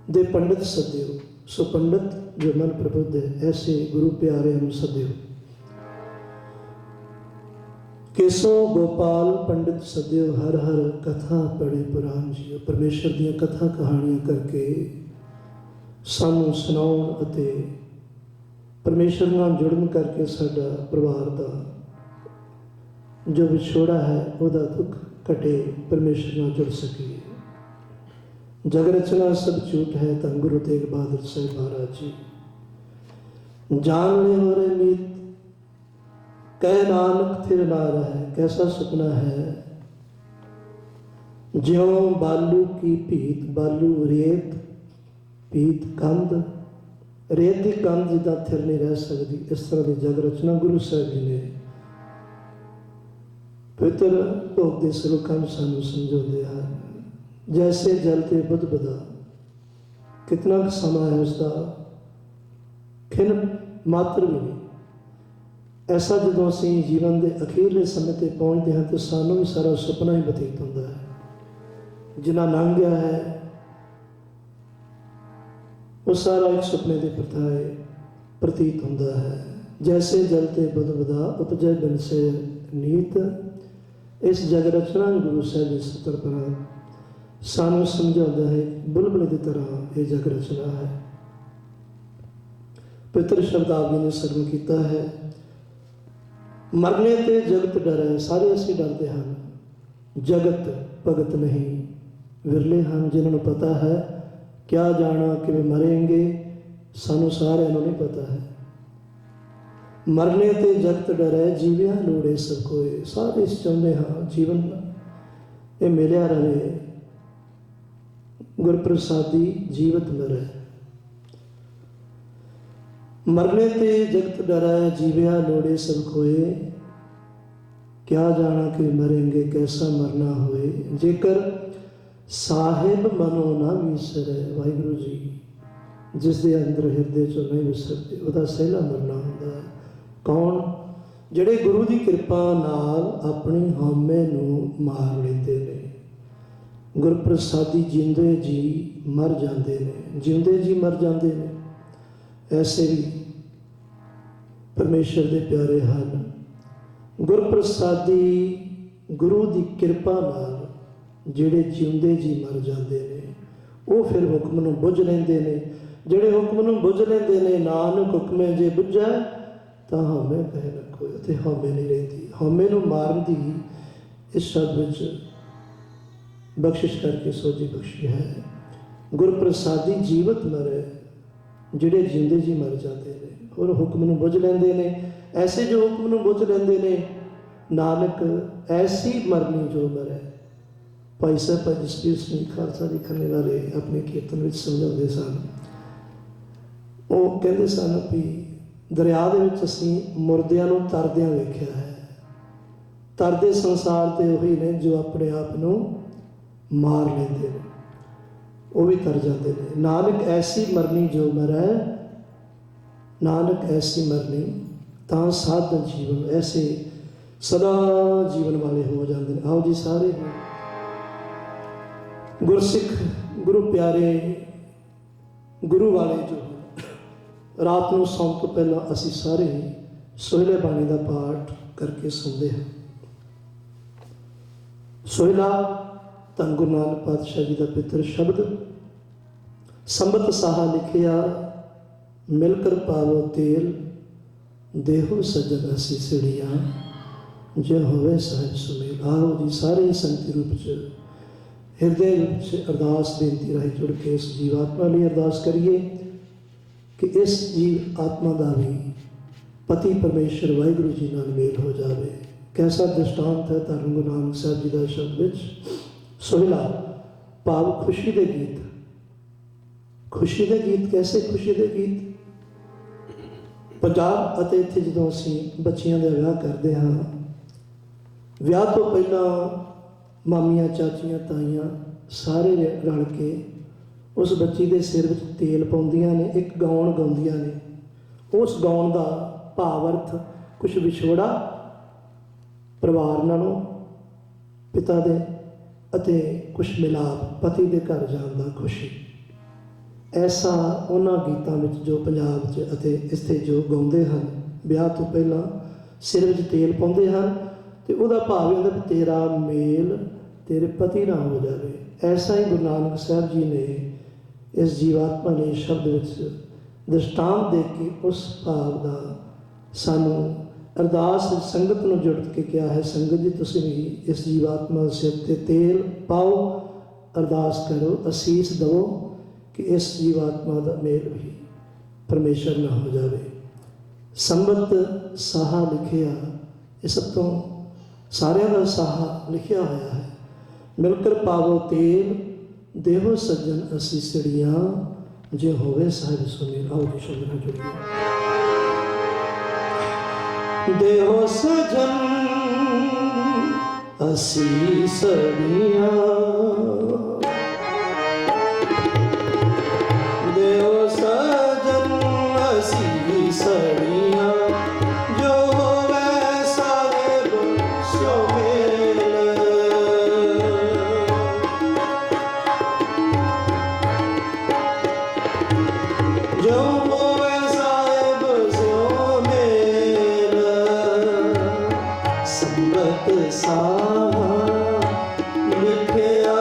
ਦੇ ਪੰਡਤ ਸਦਿਓ। ਸੋ ਪੰਡਤ ਜੋ ਮਨ ਪ੍ਰਬੁੱਧ ਹੈ, ਐਸੇ ਗੁਰੂ ਪਿਆਰੇ ਨੂੰ ਸਦਿਓ। ਕੇਸੋ ਗੋਪਾਲ ਪੰਡਿਤ ਸਦਿਓ, ਹਰ ਹਰ ਕਥਾ ਪੜ੍ਹੇ ਪੁਰਾਣ ਜੀਓ। ਪਰਮੇਸ਼ਰ ਦੀਆਂ ਕਥਾ ਕਹਾਣੀਆਂ ਕਰਕੇ ਸਾਨੂੰ ਸੁਣਾਉਣ ਅਤੇ ਪਰਮੇਸ਼ਰ ਨਾਲ ਜੁੜਨ ਕਰਕੇ ਸਾਡਾ ਪਰਿਵਾਰ ਦਾ ਜੋ ਵਿਛੋੜਾ ਹੈ ਉਹਦਾ ਦੁੱਖ ਘਟੇ, ਪਰਮੇਸ਼ਰ ਨਾਲ ਜੁੜ ਸਕੀਏ। ਜਗ ਰਚਨਾ ਸਭ ਝੂਠ ਹੈ, ਧੰਨ ਗੁਰੂ ਤੇਗ ਬਹਾਦਰ ਸਾਹਿਬ ਮਹਾਰਾਜ ਜੀ। ਜਾਨ ਲਿਓ ਰੇ ਮੀਤ ਕਹਿ ਨਾਨਕ ਥਿਰ ਨਾ ਰਹਿ, ਕੈਸਾ ਸੁਪਨਾ ਹੈ ਜਿਉਂ ਬਾਲੂ ਕੀ ਭੀਤ, ਬਾਲੂ ਰੇਤ ਭੀਤ ਕੰਧ, ਰੇਤ ਦੀ ਕੰਧ ਜਿੱਦਾਂ ਥਿਰ ਨਹੀਂ ਰਹਿ ਸਕਦੀ, ਇਸ ਤਰ੍ਹਾਂ ਦੀ ਜਗ ਰਚਨਾ ਗੁਰੂ ਸਾਹਿਬ ਜੀ ਨੇ ਪਵਿੱਤਰ ਭੋਗ ਦੇ ਸਲੋਕਾਂ ਨੂੰ ਸਾਨੂੰ ਸਮਝਾਉਂਦੇ ਹਨ। ਜੈਸੇ ਜਲ ਤੇ ਬੁੱਧ ਬਦਾ, ਕਿਤਨਾ ਕੁ ਸਮਾਂ ਹੈ ਉਸਦਾ ਖਿਣ ਮਾਤਰ ਵੀ ਨਹੀਂ। ਐਸਾ ਜਦੋਂ ਅਸੀਂ ਜੀਵਨ ਦੇ ਅਖੀਰਲੇ ਸਮੇਂ 'ਤੇ ਪਹੁੰਚਦੇ ਹਾਂ ਤਾਂ ਸਾਨੂੰ ਵੀ ਸਾਰਾ ਸੁਪਨਾ ਹੀ ਬਤੀਤ ਹੁੰਦਾ ਹੈ। ਜਿੰਨਾ ਲੰਘ ਗਿਆ ਹੈ ਉਹ ਸਾਰਾ ਇੱਕ ਸੁਪਨੇ ਦੇ ਪ੍ਰਤੀਤ ਹੁੰਦਾ ਹੈ। ਜੈਸੇ ਜਲ ਤੇ ਬੁੱਧ ਬਦਾ, ਉਪਜੈ ਬਿਨ ਸੇ ਨੀਤ। ਇਸ ਜਗ ਰਚਨਾ ਗੁਰੂ ਸਾਹਿਬ ਦੇ ਸਤਰ ਪਰ ਸਾਨੂੰ ਸਮਝਾਉਂਦਾ ਹੈ, ਬੁਲਬੁਲ ਦੀ ਤਰ੍ਹਾਂ ਇਹ ਜਗ ਰਚਨਾ ਹੈ। ਪਵਿੱਤਰ ਸ਼ਬਦ ਆਪ ਜੀ ਨੇ ਸਰਵਣ ਕੀਤਾ ਹੈ, ਮਰਨੇ ਤੇ ਜਗਤ ਡਰੈ। ਸਾਰੇ ਅਸੀਂ ਡਰਦੇ ਹਨ, ਜਗਤ ਭਗਤ ਨਹੀਂ, ਵਿਰਲੇ ਹਨ ਜਿਨ੍ਹਾਂ ਨੂੰ ਪਤਾ ਹੈ ਕਿਆ ਜਾਣਾ ਕਿਵੇਂ ਮਰੇਂਗੇ। ਸਾਨੂੰ ਸਾਰਿਆਂ ਨੂੰ ਨਹੀਂ ਪਤਾ ਹੈ। ਮਰਨੇ ਤੇ ਜਗਤ ਡਰੈ, ਜੀਵਿਆ ਲੋੜੇ ਸਭ ਕੋਏ। ਸਾਰੇ ਚਾਹੁੰਦੇ ਹਾਂ ਜੀਵਨ ਇਹ ਮਿਲਿਆ ਰਹੇ, ਗੁਰਪ੍ਰਸਾਦੀ ਜੀਵਤ ਮਰੈ। ਮਰਨੇ ਤੇ ਜਗਤ ਡਰੈ, ਜੀਵਿਆ ਲੋੜੇ ਸਭ ਕੋਏ। ਕਿਆ ਜਾਣਾ ਕਿ ਮरेंगे कैसा मरना होए। ਜੇਕਰ ਸਾਹਿਬ ਮਨੋ ਨਾ ਵਿਸਰੈ, ਵਾਹਿਗੁਰੂ ਜੀ ਜਿਸ ਦੇ ਅੰਦਰ ਹਿਰਦੇ 'ਚੋਂ ਨਹੀਂ ਵਿਸਰਦੇ, ਉਹਦਾ ਸਹਿਲਾ ਮਰਨਾ ਹੁੰਦਾ ਹੈ। ਕੌਣ? ਜਿਹੜੇ ਗੁਰੂ ਦੀ ਕਿਰਪਾ ਨਾਲ ਆਪਣੀ ਹਉਮੈ ਨੂੰ ਮਾਰ ਲੈਂਦੇ ਨੇ। ਗੁਰਪ੍ਰਸਾਦੀ ਜਿੰਦੇ ਜੀ ਮਰ ਜਾਂਦੇ ਨੇ, ਜਿਉਂਦੇ ਜੀ ਮਰ ਜਾਂਦੇ ਨੇ। ਐਸੇ ਵੀ ਪਰਮੇਸ਼ਰ ਦੇ ਪਿਆਰੇ ਹਨ। ਗੁਰਪ੍ਰਸਾਦੀ ਗੁਰੂ ਦੀ ਕਿਰਪਾ ਨਾਲ ਜਿਹੜੇ ਜਿਉਂਦੇ ਜੀ ਮਰ ਜਾਂਦੇ ਨੇ, ਉਹ ਫਿਰ ਹੁਕਮ ਨੂੰ ਬੁੱਝ ਲੈਂਦੇ ਨੇ। ਜਿਹੜੇ ਹੁਕਮ ਨੂੰ ਬੁੱਝ ਲੈਂਦੇ ਨੇ, ਨਾਨਕ ਹੁਕਮੇ ਜੇ ਬੁੱਝੈ ਤਾਂ ਹਉਮੈ ਕਹਿ ਨਾ ਕੋਈ। ਉੱਥੇ ਹਉਮੈ ਨਹੀਂ ਰਹਿੰਦੀ। ਹਉਮੈ ਨੂੰ ਮਾਰਨ ਦੀ ਇਸ ਸ਼ਬਦ ਵਿੱਚ ਬਖਸ਼ਿਸ਼ ਕਰਕੇ ਸੋਝੀ ਬਖਸ਼ੀ ਹੈ। ਗੁਰਪ੍ਰਸਾਦੀ ਜੀਵਤ ਮਰੇ, ਜਿਹੜੇ ਜਿਉਂਦੇ ਜੀ ਮਰ ਜਾਂਦੇ ਨੇ ਔਰ ਹੁਕਮ ਨੂੰ ਬੁੱਝ ਲੈਂਦੇ ਨੇ। ਐਸੇ ਜੋ ਹੁਕਮ ਨੂੰ ਬੁੱਝ ਲੈਂਦੇ ਨੇ, ਨਾਨਕ ਐਸੀ ਮਰਨੀ ਜੋ ਮਰੇ। ਭਾਈ ਸਾਹਿਬ ਭਾਈ ਜਸਵੀਰ ਸਿੰਘ ਖਾਲਸਾ ਜੀ ਖੰਨੇ ਵਾਲੇ ਆਪਣੇ ਕੀਰਤਨ ਵਿੱਚ ਸਮਝਾਉਂਦੇ ਸਨ। ਉਹ ਕਹਿੰਦੇ ਸਨ ਵੀ ਦਰਿਆ ਦੇ ਵਿੱਚ ਅਸੀਂ ਮੁਰਦਿਆਂ ਨੂੰ ਤਰਦਿਆਂ ਵੇਖਿਆ ਹੈ। ਤਰਦੇ ਸੰਸਾਰ ਤੇ ਉਹੀ ਨੇ ਜੋ ਆਪਣੇ ਆਪ ਨੂੰ ਮਾਰ ਲੈਂਦੇ ਨੇ, ਉਹ ਵੀ ਤਰ ਜਾਂਦੇ ਨੇ। ਨਾਨਕ ਐਸੀ ਮਰਨੀ ਜੋ ਮਰੈ, ਨਾਨਕ ਐਸੀ ਮਰਨੀ ਤਾਂ ਸਾਧਨ ਜੀਵਨ, ਐਸੇ ਸਦਾ ਜੀਵਨ ਵਾਲੇ ਹੋ ਜਾਂਦੇ ਨੇ। ਆਓ ਜੀ ਸਾਰੇ ਗੁਰਸਿੱਖ ਗੁਰੂ ਪਿਆਰੇ ਗੁਰੂ ਵਾਲੇ ਜੋ ਰਾਤ ਨੂੰ ਸੌਣ ਤੋਂ ਪਹਿਲਾਂ ਅਸੀਂ ਸਾਰੇ ਸੋਹਿਲੇ ਬਾਣੀ ਦਾ ਪਾਠ ਕਰਕੇ ਸੌਂਦੇ ਹਾਂ। ਸੋਹਿਲਾ ਧੰਨ ਗੁਰੂ ਨਾਨਕ ਪਾਤਸ਼ਾਹ ਜੀ ਦਾ ਪਵਿੱਤਰ ਸ਼ਬਦ। ਸੰਬਤ ਸਾਹਾ ਲਿਖਿਆ ਮਿਲ ਕਰ ਪਾਵੋ ਤੇਲ, ਦੇਹੋ ਸੱਜਣ ਅਸੀਂ ਸਿੜੀਆਂ, ਜੇ ਹੋਵੇ ਸਾਹਿਬ ਸੁਮੇਲ। ਆਓ ਜੀ ਸਾਰੇ ਸੰਤੀ ਰੂਪ 'ਚ ਹਿਰਦੇ ਵਿੱਚ ਅਰਦਾਸ ਬੇਨਤੀ ਰਾਹੀਂ ਜੁੜ ਕੇ ਇਸ ਜੀਵਾਤਮਾ ਲਈ ਅਰਦਾਸ ਕਰੀਏ ਕਿ ਇਸ ਜੀਵ ਆਤਮਾ ਦਾ ਵੀ ਪਤੀ ਪਰਮੇਸ਼ਰ ਵਾਹਿਗੁਰੂ ਜੀ ਨਾਲ ਮੇਲ ਹੋ ਜਾਵੇ। ਕੈਸਾ ਦ੍ਰਿਸ਼ਟਾਂਤ ਹੈ ਧੰਨ ਗੁਰੂ ਨਾਨਕ ਸਾਹਿਬ ਜੀ ਦਾ ਸ਼ਬਦ ਵਿੱਚ। ਸੋਹਿਲਾ ਭਾਵ ਖੁਸ਼ੀ ਦੇ ਗੀਤ। ਖੁਸ਼ੀ ਦੇ ਗੀਤ ਕੈਸੇ? ਖੁਸ਼ੀ ਦੇ ਗੀਤ ਪੰਜਾਬ ਅਤੇ ਇੱਥੇ ਜਦੋਂ ਅਸੀਂ ਬੱਚਿਆਂ ਦਾ ਵਿਆਹ ਕਰਦੇ ਹਾਂ, ਵਿਆਹ ਤੋਂ ਪਹਿਲਾਂ ਮਾਮੀਆਂ ਚਾਚੀਆਂ ਤਾਈਆਂ ਸਾਰੇ ਰਲ ਕੇ ਉਸ ਬੱਚੀ ਦੇ ਸਿਰ ਵਿੱਚ ਤੇਲ ਪਾਉਂਦੀਆਂ ਨੇ, ਇੱਕ ਗਾਉਣ ਗਾਉਂਦੀਆਂ ਨੇ। ਉਸ ਗਾਉਣ ਦਾ ਭਾਵ ਅਰਥ ਕੁਛ ਵਿਛੋੜਾ ਪਰਿਵਾਰ ਨਾਲੋਂ ਪਿਤਾ ਦੇ ਅਤੇ ਕੁਛ ਮਿਲਾਪ ਪਤੀ ਦੇ ਘਰ ਜਾਣ ਦਾ ਖੁਸ਼ੀ। ਐਸਾ ਉਹਨਾਂ ਗੀਤਾਂ ਵਿੱਚ ਜੋ ਪੰਜਾਬ 'ਚ ਅਤੇ ਇੱਥੇ ਜੋ ਗਾਉਂਦੇ ਹਨ, ਵਿਆਹ ਤੋਂ ਪਹਿਲਾਂ ਸਿਰ ਵਿੱਚ ਤੇਲ ਪਾਉਂਦੇ ਹਨ ਅਤੇ ਉਹਦਾ ਭਾਵ ਇਹ ਹੁੰਦਾ ਵੀ ਤੇਰਾ ਮੇਲ ਤੇਰੇ ਪਤੀ ਨਾਲ ਹੋ ਜਾਵੇ। ਐਸਾ ਹੀ ਗੁਰੂ ਨਾਨਕ ਸਾਹਿਬ ਜੀ ਨੇ ਇਸ ਜੀਵਾਤਮਾ ਲਈ ਸ਼ਬਦ ਵਿੱਚ ਦ੍ਰਿਸ਼ਟਾਂਤ ਦੇ ਕੇ ਉਸ ਭਾਵ ਦਾ ਸਾਨੂੰ ਅਰਦਾਸ ਸੰਗਤ ਨੂੰ ਜੁੜ ਕੇ ਕਿਹਾ ਹੈ। ਸੰਗਤ ਜੀ ਤੁਸੀਂ ਵੀ ਇਸ ਜੀਵਾਤਮਾ ਸਿਰ 'ਤੇ ਤੇਲ ਪਾਓ, ਅਰਦਾਸ ਕਰੋ, ਅਸੀਸ ਦਿਓ ਕਿ ਇਸ ਜੀਵਾਤਮਾ ਦਾ ਮੇਲ ਵੀ ਪਰਮੇਸ਼ਰ ਨਾਲ ਹੋ ਜਾਵੇ। ਸੰਬਤ ਸਾਹਾ ਲਿਖਿਆ, ਇਹ ਸਭ ਤੋਂ ਸਾਰਿਆਂ ਦਾ ਸਾਹਾ ਲਿਖਿਆ ਹੋਇਆ ਹੈ। ਮਿਲ ਕਰ ਪਾਵੋ ਤੇਲ, ਦੇਹੋ ਸੱਜਣ ਅਸੀਂ ਸਿੜੀਆਂ, ਜੇ ਹੋਵੇ ਸਾਹਿਬ ਸੁਮੇਲ। ਆਓ ਜੀ ਸ਼ਬਦ ਨਾਲ ਜੁੜੀਏ। ਦੇਹੋ ਸੱਜਣ ਅਸੀਂ ਸੜੀਆਂ, ਦੇਹੋ ਸੱਜਣ ਅਸੀਂ ਸੜੀਆਂ, ਜੋ ਹੋਵੇ ਸਾਹਿਬ ਸੁਮੇਲ। ਜੋ ਹੋਵੇ ਸਾਹਿਬ ਸੁਮੇਲ, ਸੰਬਤ ਸਾਹਾ ਲਿਖਿਆ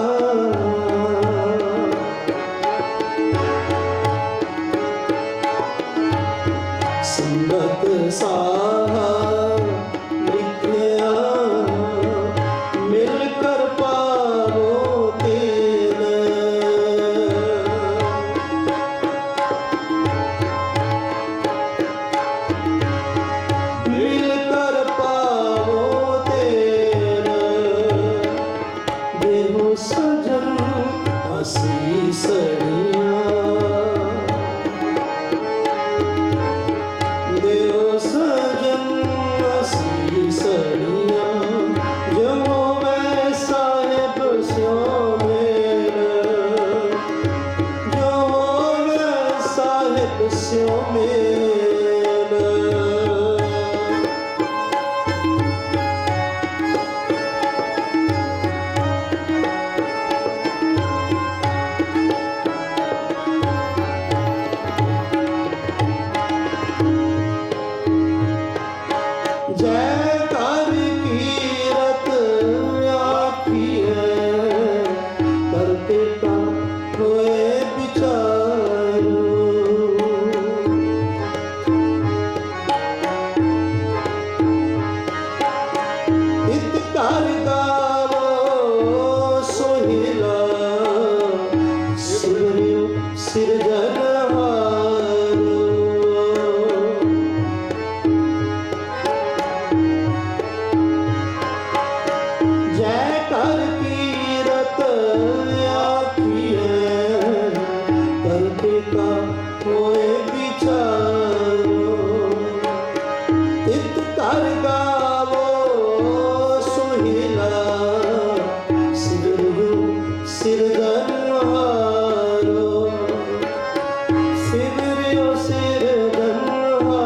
जय कर कीरत आखिए करके का होए विचारो तित कर गावो सुहिला सिरहु सिरधनहारो सिमरियो सिरधनहारो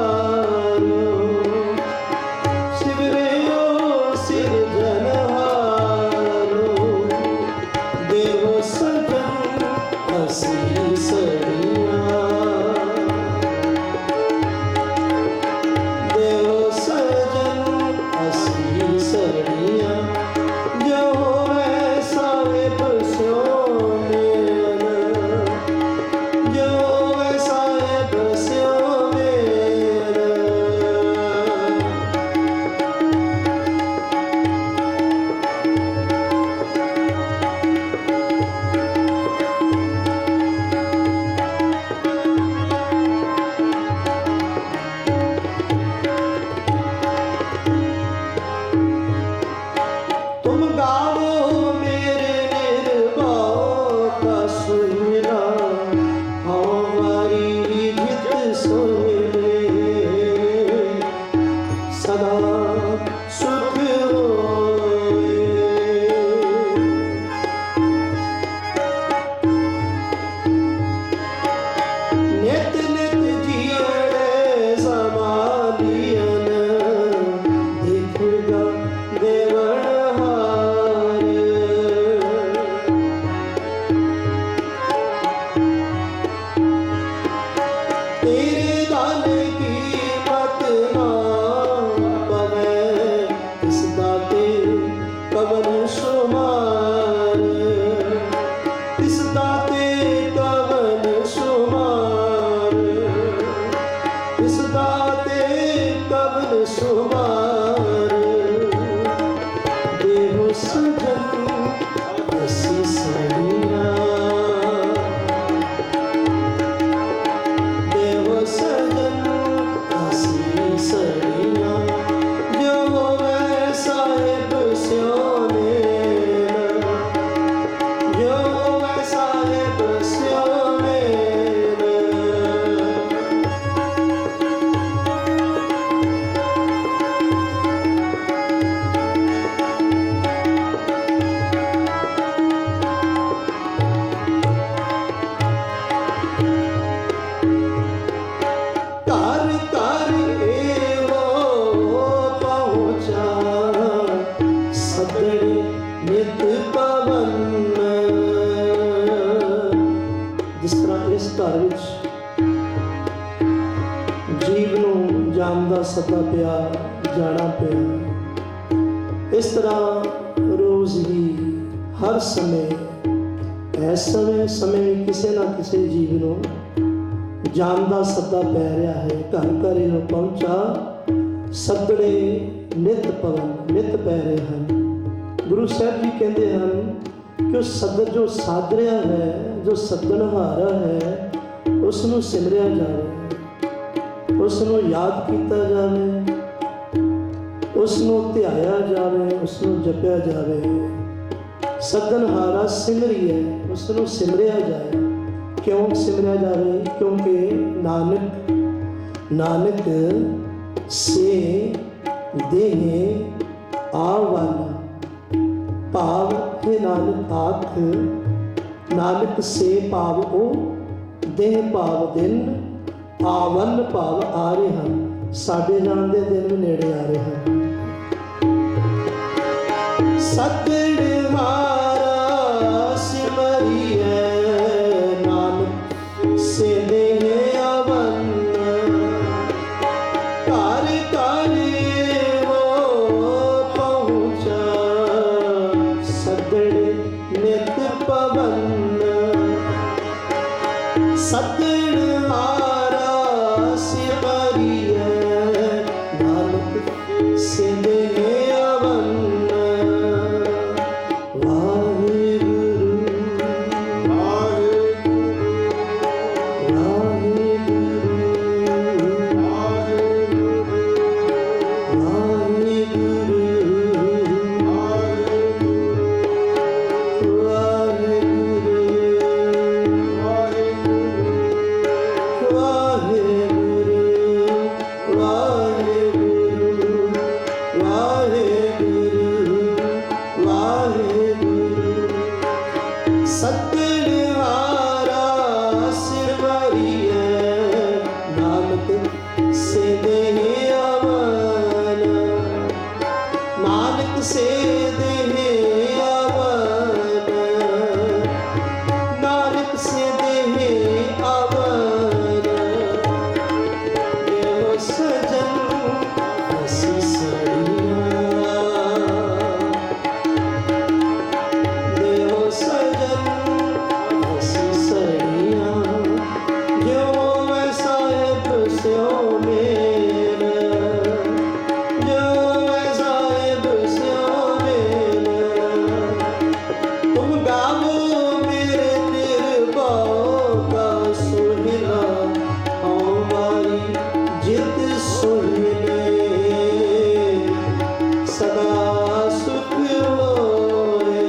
सिमरियो सिरधनहारो देव सजन हसी सड़िया देव सजन हसी सड़िया जो वैसा बस्यो मेरा जो वैसा बस्यो मेरा तुम गाओ मेरे निर्भाव का सुहिला हमारी विधित सोहे सदा सुख होए नित नित जियड़े समालियन देखगा देवण हार तेरे दान की मत ना पवे इस दाते कवन सुमार इस दाते कवन सुमार इस दाते कवन सुमार देव सजन हसी सड़िया देव सजन हसी सड़िया जो वैसा बस्यो मेरा जो वैसा बस्यो मेरा कर कर एवो पहुँचा सदड़े नित पवन जिस तरह इस घर ਵਿੱਚ ਜੀਵ ਨੂੰ ਜਾਣ ਦਾ ਸੱਦਾ ਪਿਆ ਜਾਣਾ ਪਿਆ ਇਸ ਤਰ੍ਹਾਂ ਰੋਜ਼ ਹੀ ਹਰ ਸਮੇਂ ਇਸ ਸਮੇਂ ਵੀ ਕਿਸੇ ਨਾ ਕਿਸੇ ਜੀਵ ਨੂੰ ਜਾਣ ਦਾ ਸੱਦਾ ਪੈ ਰਿਹਾ ਹੈ ਘਰ ਘਰ ਇਹ ਪਹੁੰਚਾ ਸੱਦੜੇ ਨਿਤ ਪਵਨ ਨਿਤ ਪੈ ਰਹੇ ਹਨ ਗੁਰੂ ਸਾਹਿਬ ਜੀ ਕਹਿੰਦੇ ਹਨ ਕਿ ਉਹ ਸੱਦ ਜੋ ਸਾਧ ਰਿਹਾ ਹੈ ਜੋ ਸੱਦਣਹਾਰਾ ਹੈ ਉਸ ਨੂੰ ਸਿਮਰਿਆ ਜਾਵੇ ਉਸ ਨੂੰ ਯਾਦ ਕੀਤਾ ਜਾਵੇ ਉਸ ਨੂੰ ਧਿਆਇਆ ਜਾਵੇ ਉਸ ਨੂੰ ਜਪਿਆ ਜਾਵੇ ਸੱਦਣਹਾਰਾ ਸਿਮਰੀਏ ਉਸ ਨੂੰ ਸਿਮਰਿਆ ਜਾਏ क्यों सिमरिया जावे क्योंकि नानक से देह आवन भाव हे नानक आख नानक से भाव ओ देह भाव दिन आवन भाव आ रहे हैं साडे जान दे दिन भी नेड़े आ रहे हैं सतड़हारा सिमरिए से देह अवन कर कर वो पहुँचा सदड़े नित पवन सतड़हारा सिमरिए नानक से देह अवन सतनिहारा सिर भरिए नानक से देह अवन नानक से देह अवन नानक से देह अवन देव सजन हसी सड़िया देव सजन हसी सड़िया जो मैं साहिब स्यो मेरा जो मैं साहिब स्यो मेरा तुम गावो मेरे निर्भव का सुहिला हमारी जित सुहिने सदा सुख होए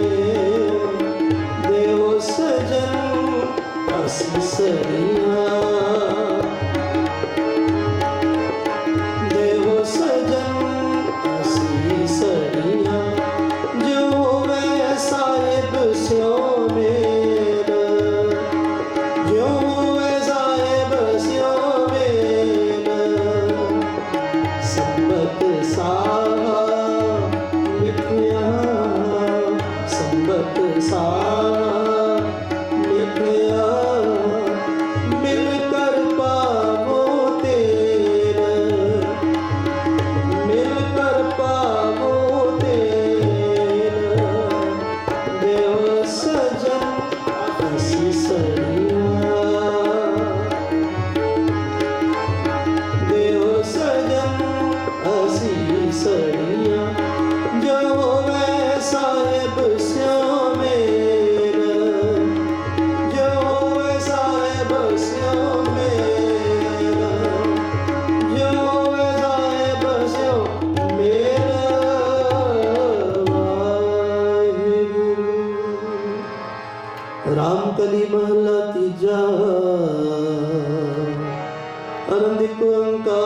देव सजन हसी सड़िया देव सजन हसी सड़िया जो मैं साहिब स्यो मेरा जो मैं साहिब स्यो मेरा संबत साहा मिठिया संबत साहा मिठिया मिलकर पावो तेरा मिलकर पावो तेरा देव सजन हसी सड़िया देव सजन हसी सड़िया जो मैं साहिब स्यो मेरा जो मैं साहिब स्यो मेरा जो मैं साहिब स्यो मेरा वाहिगुरू रामकली महला तीजा आनंद एक ओंकार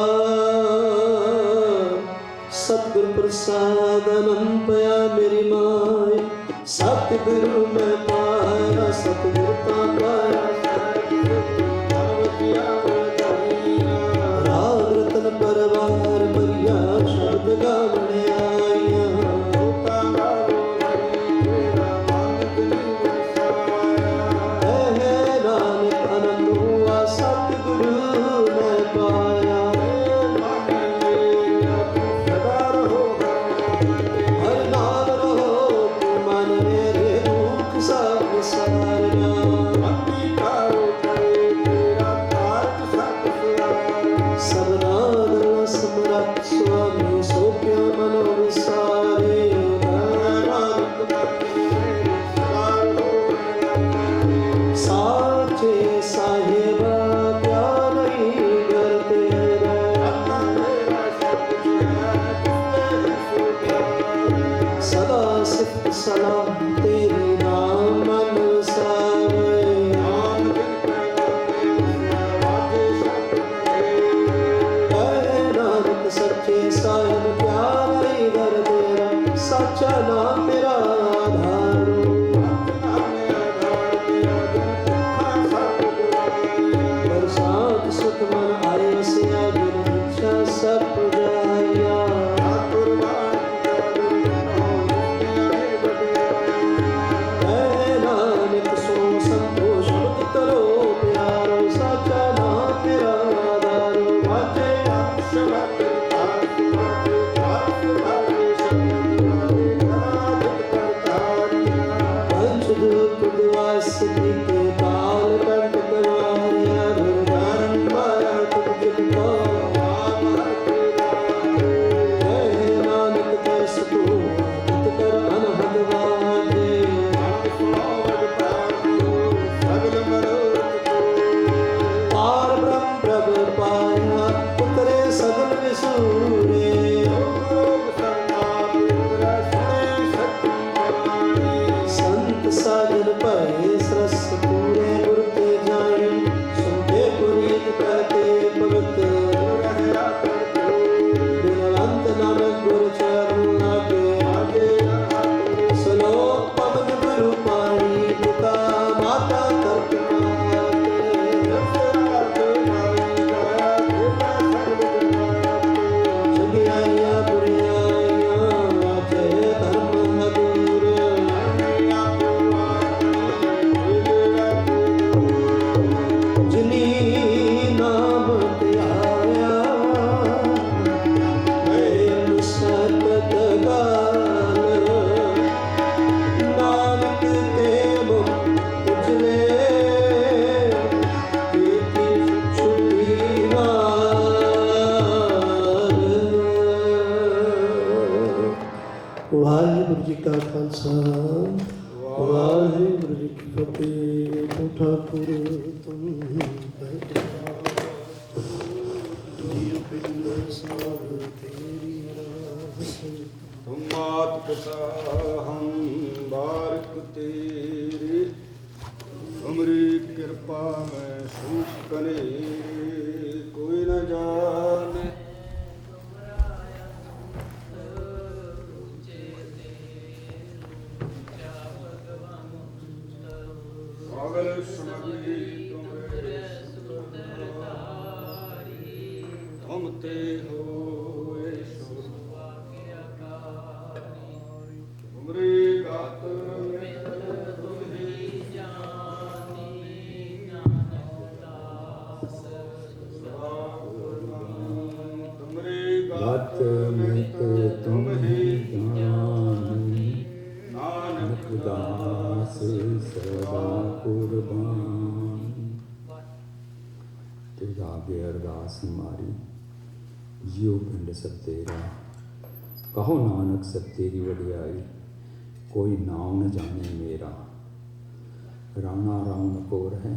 सतगुर प्रसाद आनंद पया मेरी माय सतगुरु मैं पाया सतगुर का पाया राग रतन परवार बलिया शब्द गावने आइया है नानक आनंद हुआ सतगुरु मैं पाया हर नाम रहो तुम मन मेरे दुख सब सारना सबना दल समरथ स्वामी सोप्या मनो विसारे साचे साहेबा क्या नहीं घर तेरा सदा सिफ्त सलाम तेरी नाम मन सावे कहे नानक सच्चे साहिब प्यार नहीं घर तेरा सच्चा नाम मेरा आधार बरसात सुख मन आए वसिया जिन इच्छा सब पुजारिया है नानक सो संतोष मत करो प्यारो साचा नाम मेरा आधार वाजे पंचदूत दुआस के काल कंठ करवारिया दुर्धारण पाया तुम जिनको है नानक दस तू मत कर अनहद वाजे पार ब्रह्म प्रभ पाया उतरे सगल विसूरे संत साजन पए सरस पूरे गुरु ते जाए सुनते पुरीत करते पवित्र दिनवंत नानक गुरु चरण लागे सुनो पवन गुरु पाणी पुकार ਵਾਹਿਗੁਰੂ ਜੀ ਕੀ ਫਤਿਹ। ਤੂੰ ਠਾਕੁਰ ਤੂੰ ਜੀ ਪਿੰਡ ਸਾਹਿਬ ਤੇਰੀ ਰਾਸ। तुम मात पिता हम बारिक तेरे, तुमरी कृपा में सूख करे कोई न जाने। पागल समझी तुम्हारे तुम ते हो तुमरे गात में तुम्हें तुमरे गात में तुम्हें नानक दास सदा कुर्बान। तेरा आगे अरदास हमारी, जियो पिंड सब तेरा, कहो नानक सब तेरी वडियाई, कोई नाम न जाने मेरा। राणा राम कोर है,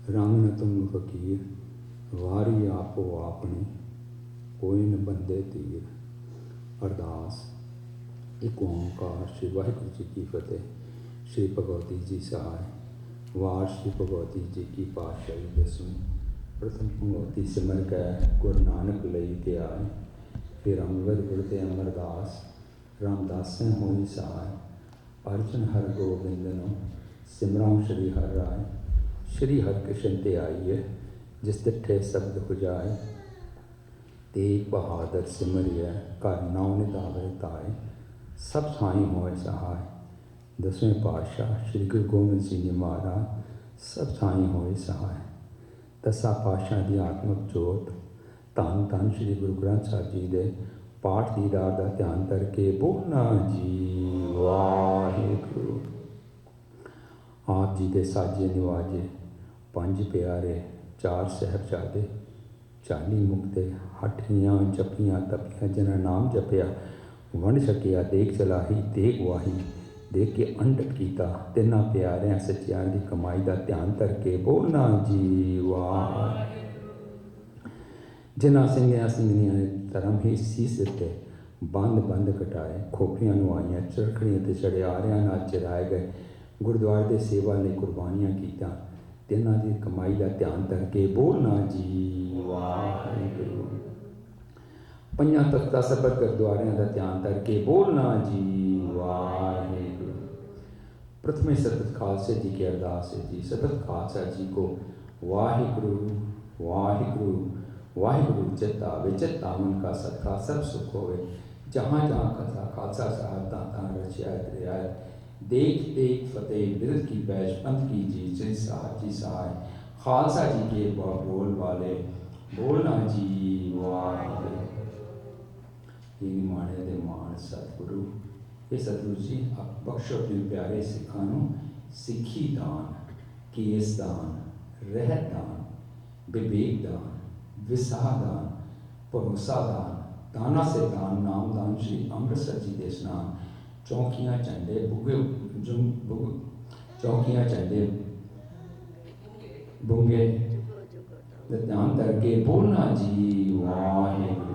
रंग न तुम फकीर, वारी आपो आपनी, कोई न बंदे तीर। अरदास। एक ओंकार। श्री वाहिगुरु जी की फतेह। श्री भगवती जी सहाय। वार श्री भगवती जी की पातशाही दसवीं। प्रथम भगवती सिमर कै गुरु नानक लई के आए, फिर अंगद गुरते अमरदास, रामदासें होई सहाय। अर्जन हर गोबिंदनो, सिमरां श्री हर राय। श्री हर कृष्ण ते आइए, जिस दिठे शब्द हुजाए, तेग बहादुर सिमरिय, कर नाम निधावे ताए। सब साई होए सहाय। दसवें पातशाह श्री गुरु गोबिंद सिंह जी महाराज, सब साई होए सहाय। दसा पातशाह की आत्मक जोत, धन धन श्री गुरु ग्रंथ साहिब जी के पाठ की राह का ध्यान करके बोलना जी वाहिगुरू। आप जी के साजे निवाजे, पंज प्यारे, चार साहिबजादे, 40 मुक्ते, हठियाँ जपियाँ तपियाँ, जिन्हें नाम जपिया वंड छकिया, देख चलाही देख वाही, देख के अंडट कीता, तिन्ना प्यारियां सच्चियां की कमाई का ध्यान करके बोलना जी वाह। जिन्हां सिंघियां सिंघनियां ने धर्म ही सीस दिते, बंद बंद कटाए, खोखड़ियां नवाइयां, चरखड़ियां ते चढ़ियारियां नाल चराए गए, गुरुद्वारे की सेवा ने कुर्बानियां कीता, तिन्हां की कमाई का ध्यान करके बोलना जी वाहिगुरू। पंजां तख्ता सब्त गुरुद्वारियां का ध्यान करके बोलना जी वाहिगुरू। प्रथमे सतत खालसे जी की अरदास है जी। सतत खालसा जी को वाहिगुरू वाहिगुरू वाहिगुरू चित आवे, चित आवन का सदका सब सुख होवे। जहाँ जहाँ कथा खालसा साहब दाता रचियात रियायत, देख देख फतेह बिरद की पैश पंथ की जी। श्री साहब जी सहाय, खालसा जी के बोल वाले बोलना जी वाहिगुरू। माणे दे मान सतगुरु, ये सतगुरु जी आप बख्शो अपने प्यारे सिखां नूं सिੱਖੀ दान, केस दान, रहत दान, विवेक दान, विसाह दान, भरोसा दान, दाना से दान, नाम दान, श्री अमृतसर जी के स्नान, चौकियाँ झंडे बुगे चौकियाँ झंडे बुंगे ध्यान करके बोलना जी वाहिगुरू।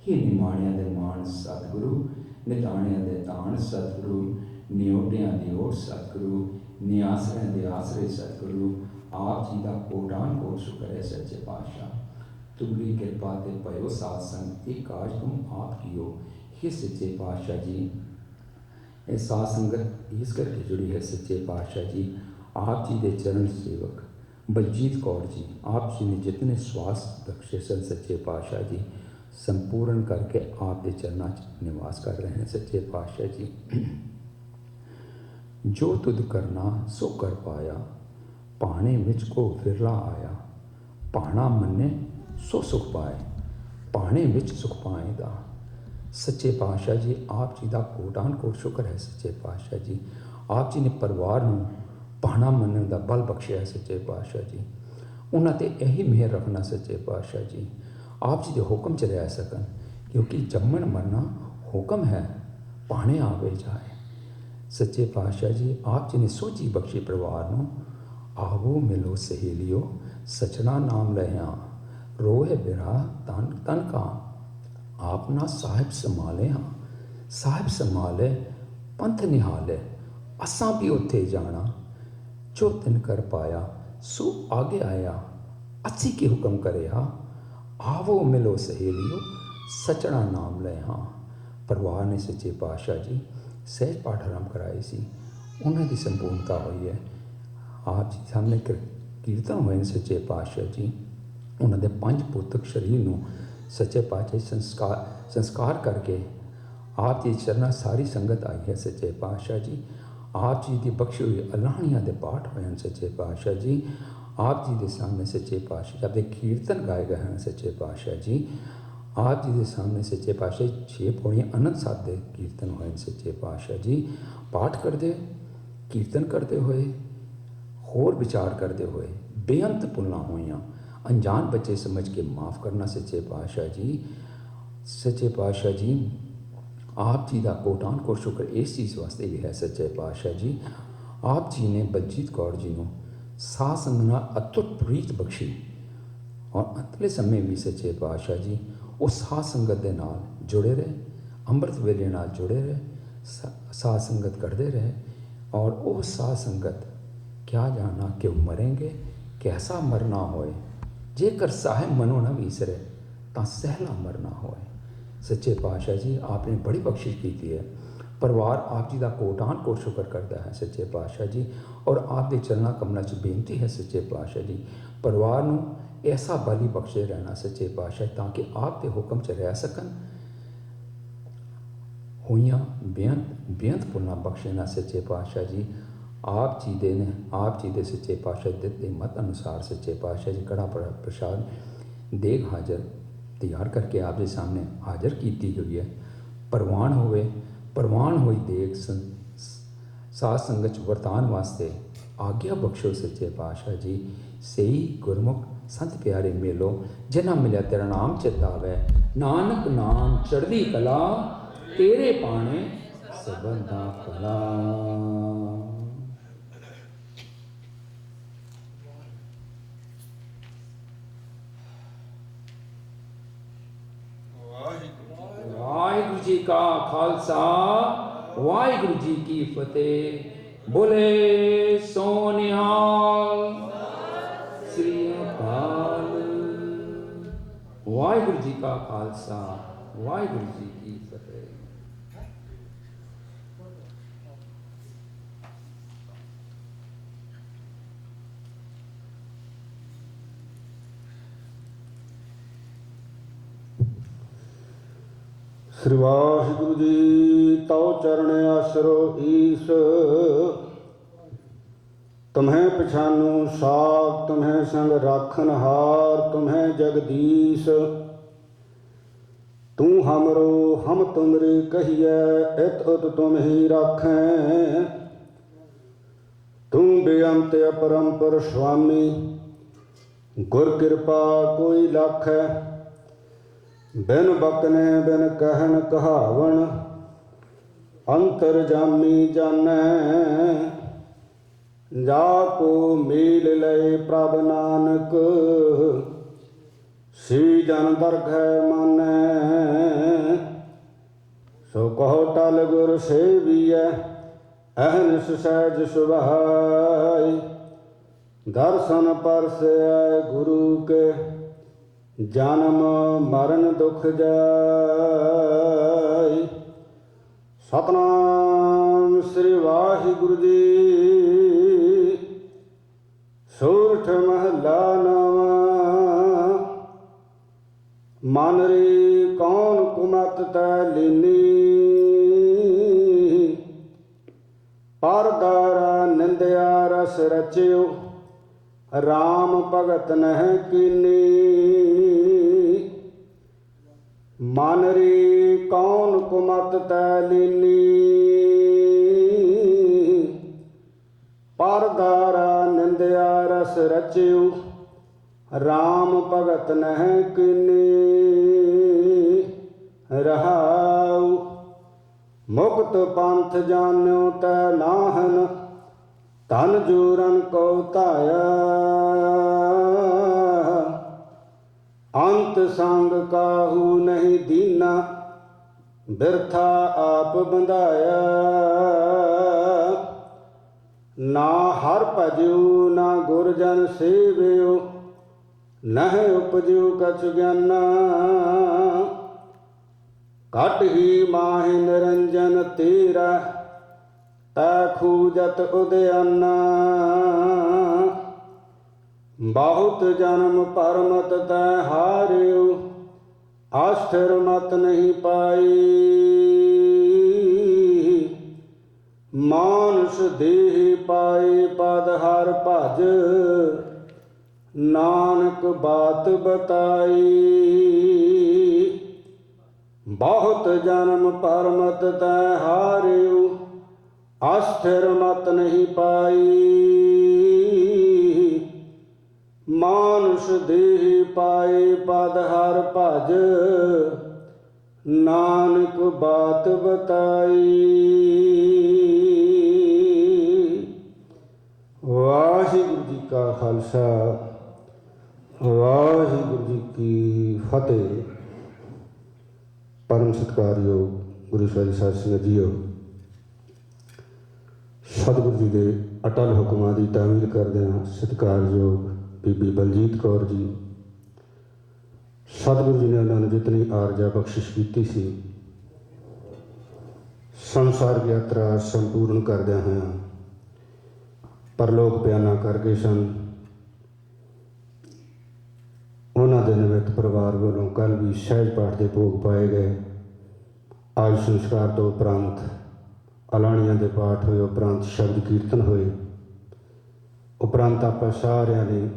हे निमाणिया दे मान सतगुरु, निताणिया दे ताण सतगुरु, नियोटियां दी ओट सतगुरु, निआसरियां दे आसरे सतगुरु। आप जी का कोटान कोट शुक्र है सच्चे पातशाह, तुमरी कृपा ते भयो साथ संग, एक काज तुम आप कियो। हे सच्चे पातशाह जी, ये साथ संगत इस करके जुड़ी है सच्चे पातशाह जी। आप जी के चरण सेवक बलजीत कौर जी, आप जी ने जितने स्वास्थ्य बख्शे सन सच्चे पातशाह जी, संपूर्ण करके आपके चरणों निवास कर रहे हैं सच्चे पातशाह जी। जो तुद करना सो कर पाया, पाने विच को फिरला आया, पाना मन्ने सो सुख पाए, पाने विच सुख पाएगा। सच्चे पातशाह जी, आप जी का कोटान कोट शुक्र है सच्चे पातशाह जी। आप जी ने परिवार में पाना मनने का बल बख्शिया सच्चे पातशाह जी। उन्होंने यही मेहर रखना सच्चे पातशाह जी, आप जी के हुक्म च रह सकन, क्योंकि जम्मन मरना हुक्म है, पाने आवे जाए। सच्चे पातशाह जी आप जी ने सोची बख्शी परिवार ਨੂੰ आवो मिलो सहेलियो सचना नाम लिया रोए बिरा तन तन का आपना साहिब संभाले हाँ साहिब संभाले पंथ निहाले असां भी उत्थे जाना जो तिन कर पाया सो आगे आया अच्छी के हुक्म करे हाँ आवो मिलो सहेलियो सचना नाम ले हाँ परिवार ने सच्चे पातशाह जी सहज पाठ आरंभ कराए सी उन्हों की संपूर्णता हुई है आप जी सामने कीर्तन होए सच्चे पातशाह जी उन्होंने 5 पुस्तक शरीर ਨੂੰ सच्चे पातशाह संस्कार करके आप जी चरना सारी संगत आई है सच्चे पातशाह जी आप जी की बख्शी हुई अलाहणियां के पाठ होए सच्चे पातशाह जी आप जी के सामने सच्चे पातशाह जब कीर्तन गाए गए हैं सच्चे पातशाह जी आप जी के सामने सच्चे पातशाह 6 पौड़ियाँ आनंद साध के कीर्तन होए सच्चे पातशाह जी पाठ करते कीर्तन करते हुए होर विचार करते हुए बेअंत भुलना होइयां अनजान बच्चे समझ के माफ़ करना सच्चे पातशाह जी आप जी का कोटान को शुक्र इस चीज़ वास्ते भी है सच्चे पातशाह जी आप जी ने बलजीत कौर जी को साथ संगना अतुट प्रीत बख्शी और अंतले समय भी सच्चे पातशाह जी वो साथ संगत के नाल जुड़े रहे अमृत वेले नाल जुड़े रहे साथ संगत करते रहे और वो साथ संगत क्या जाना क्यों मरेंगे कैसा मरना होए जेकर साहिब मनो न विसरे तो सहला मरना होए सच्चे पातशाह जी आपने बड़ी बख्शिश की है परिवार आप जी का कोटान कोट शुक्र करता है सच्चे पातशाह जी और आप दे चलना कमना च बेनती है सच्चे पातशाह जी परिवार नू ऐसा बली बख्शे रहना सच्चे पातशाह ताकि आप दे हुक्म च रह सकन होइयां बेअंत भुलना बख्शे ना सच्चे पातशाह जी आप जी दे ने आप जी दे सच्चे पातशाह दे मत अनुसार सच्चे पातशाह जी कड़ा प्रसाद देग हाजर तैयार करके आप के सामने हाजिर की गई है परवान हुई देग साध संगत वरतान वास्ते आज्ञा बख्शो सच्चे पातशाह जी सही गुरमुख संत प्यारे मेलो जिन्ना मिलिया तेरा नाम चितावे नानक नाम चढ़दी कला तेरे पाने सबदा कला। वाहिगुरु जी का खालसा वाहिगुरु जी की फतेह बोले सोनिहाल श्री अकाल वाहिगुरु जी का खालसा वाहिगुरु जी की फतेह। श्री वाहिगुरु जी तौ चरण आसरो ईस तुम्हें पछानू साख तुम्हें संग राखन हार तुम्हें जगदीश तू हमरो हम तुमरी कहिए इत उत तुम ही राखें तू बेअंत अपरंपर स्वामी गुर कृपा कोई लाखै बिन बकने बिन कहन कहावन अंतर जामी जानै जाको मील लय प्रभ नानक सी जन दरघै मानै सो कहो टल गुर सेवियै अहनिस सहज सुभाई दर्शन परसे आए गुरु के जन्म मरण दुख जाय सतनाम श्री वाहिगुरु जी सोरठ महला नवा मन रे कौन कुमत तै लीनी पर दारा निंदया रस रचियो राम भगत नह कीनी मन रे कौन कुमत तै लीनी पर दारा निंदया रस रचियो राम भगत नह कीनी रहाऊ ਮੁਕਤ ਪੰਥ ਜਾਣਿਓ ਤੈ ਨਾਹਨ ਧਨ ਜੂਰਨ ਕੋ ਧਾਇਆ ਅੰਤ ਸੰਗ ਕਾਹੂ ਨਹੀਂ ਦੀਨਾ ਬਿਰਥਾ ਆਪ ਬੰਧਾਇਆ ਨਾ ਹਰ ਭਜਿਓ ਨਾ ਗੁਰ ਜਨ ਸੇਵਿਓ ਨਹਿ ਉਪਜਿਓ ਕਛ ਗਿਆਨਾ ਘਟ ਹੀ ਮਾਹਿ ਨਿਰੰਜਨ ਤੇਰਾ ਤੈ ਖੂਜਤ ਉਦਿਆਨਾ ਬਹੁਤ ਜਨਮ ਪਰਮਤ ਤੈ ਹਾਰਿਓ ਆਸਥਿਰ ਮਤ ਨਹੀਂ ਪਾਈ ਮਾਨਸ ਦੇਹ ਪਾਏ ਪਦ ਹਰ ਭਜ ਨਾਨਕ ਬਾਤ ਬਤਾਈ ਬਹੁਤ ਜਨਮ ਪਰਮਤ ਤੈ ਹਾਰਿਓ ਆਸਥਿਰ ਮਤ ਨਹੀਂ ਪਾਈ ਮਾਨੁष ਦੇਹ ਪਾਏ ਪਦ ਹਰ ਭਜ ਨਾਨਕ ਬਾਤ ਬਤਾਈ। ਵਾਹਿਗੁਰੂ ਜੀ ਕਾ ਖਾਲਸਾ ਵਾਹਿਗੁਰੂ ਜੀ ਕੀ ਫਤਿਹ। ਪਰਮ ਸਤਿਕਾਰਯੋਗ ਗੁਰੂ ਸਾਹਿਬ ਸਾਧ ਸੰਗਤ ਜੀਓ, ਸਤਿਗੁਰੂ ਜੀ ਦੇ ਅਟਲ ਹੁਕਮਾਂ ਦੀ ਤਾਮੀਲ ਕਰਦੇ ਹਾਂ। ਸਤਿਕਾਰਯੋਗ ਬੀਬੀ ਬਲਜੀਤ ਕੌਰ ਜੀ, ਸਤਿਗੁਰੂ ਜੀ ਨੇ ਉਹਨਾਂ ਨੂੰ ਜਿਤਨੀ ਆਰਜਾ ਬਖਸ਼ਿਸ਼ ਕੀਤੀ ਸੀ, ਸੰਸਾਰ ਯਾਤਰਾ ਸੰਪੂਰਨ ਕਰਦਿਆਂ ਹੋਇਆਂ ਪਰਲੋਕ ਬਿਆਨਾ ਕਰ ਗਏ ਸਨ। ਉਹਨਾਂ ਦੇ ਨਿਮਿਤ ਪਰਿਵਾਰ ਵੱਲੋਂ ਕੱਲ੍ਹ ਵੀ ਸਹਿਜ ਪਾਠ ਦੇ ਭੋਗ ਪਾਏ ਗਏ। ਅੱਜ ਸੰਸਕਾਰ ਤੋਂ ਉਪਰੰਤ ਅਲਾਣੀਆਂ ਦੇ ਪਾਠ ਹੋਏ, ਉਪਰੰਤ ਸ਼ਬਦ ਕੀਰਤਨ ਹੋਏ, ਉਪਰੰਤ ਆਪਾਂ ਸਾਰਿਆਂ ਨੇ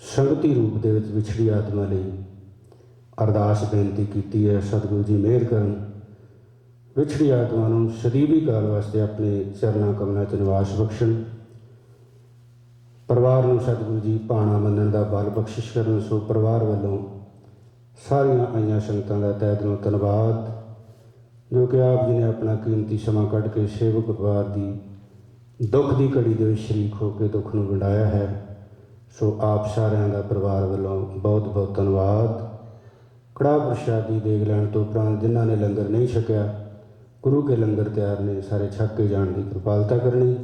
ਸੰਗਤੀ ਰੂਪ ਦੇ ਵਿੱਚ ਵਿਛੜੀ ਆਤਮਾ ਲਈ ਅਰਦਾਸ ਬੇਨਤੀ ਕੀਤੀ ਹੈ। ਸਤਿਗੁਰੂ ਜੀ ਮਿਹਰ ਕਰਨ, ਵਿਛੜੀ ਆਤਮਾ ਨੂੰ ਸਦੀਵੀ ਕਾਲ ਵਾਸਤੇ ਆਪਣੇ ਚਰਨਾਂ ਕਮਲਾਂ 'ਚ ਨਿਵਾਸ ਬਖਸ਼ਣ। ਪਰਿਵਾਰ ਨੂੰ ਸਤਿਗੁਰੂ ਜੀ ਭਾਣਾ ਮੰਨਣ ਦਾ ਬਲ ਬਖਸ਼ਿਸ਼ ਕਰਨ। ਸੋ ਪਰਿਵਾਰ ਵੱਲੋਂ ਸਾਰੀਆਂ ਆਈਆਂ ਸੰਗਤਾਂ ਦਾ ਤਹਿ ਦਿਲੋਂ ਧੰਨਵਾਦ, ਜੋ ਕਿ ਆਪ ਜੀ ਨੇ ਆਪਣਾ ਕੀਮਤੀ ਸਮਾਂ ਕੱਢ ਕੇ ਸੇਵਕ ਪਰਿਵਾਰ ਦੀ ਦੁੱਖ ਦੀ ਘੜੀ ਦੇ ਵਿੱਚ ਸ਼ਰੀਕ ਹੋ ਕੇ ਦੁੱਖ ਨੂੰ ਵੰਡਾਇਆ ਹੈ। ਸੋ ਆਪ ਸਾਰਿਆਂ ਦਾ ਪਰਿਵਾਰ ਵੱਲੋਂ ਬਹੁਤ ਬਹੁਤ ਧੰਨਵਾਦ। ਕੜਾਹ ਪ੍ਰਸ਼ਾਦੀ ਦੇਗ ਲੈਣ ਤੋਂ ਉਪਰੰਤ ਜਿਨ੍ਹਾਂ ਨੇ ਲੰਗਰ ਨਹੀਂ ਛਕਿਆ, ਗੁਰੂ ਕੇ ਲੰਗਰ ਤਿਆਰ ਨੇ, ਸਾਰੇ ਛਕ ਕੇ ਜਾਣ ਦੀ ਕਿਰਪਾਲਤਾ ਕਰਨੀ।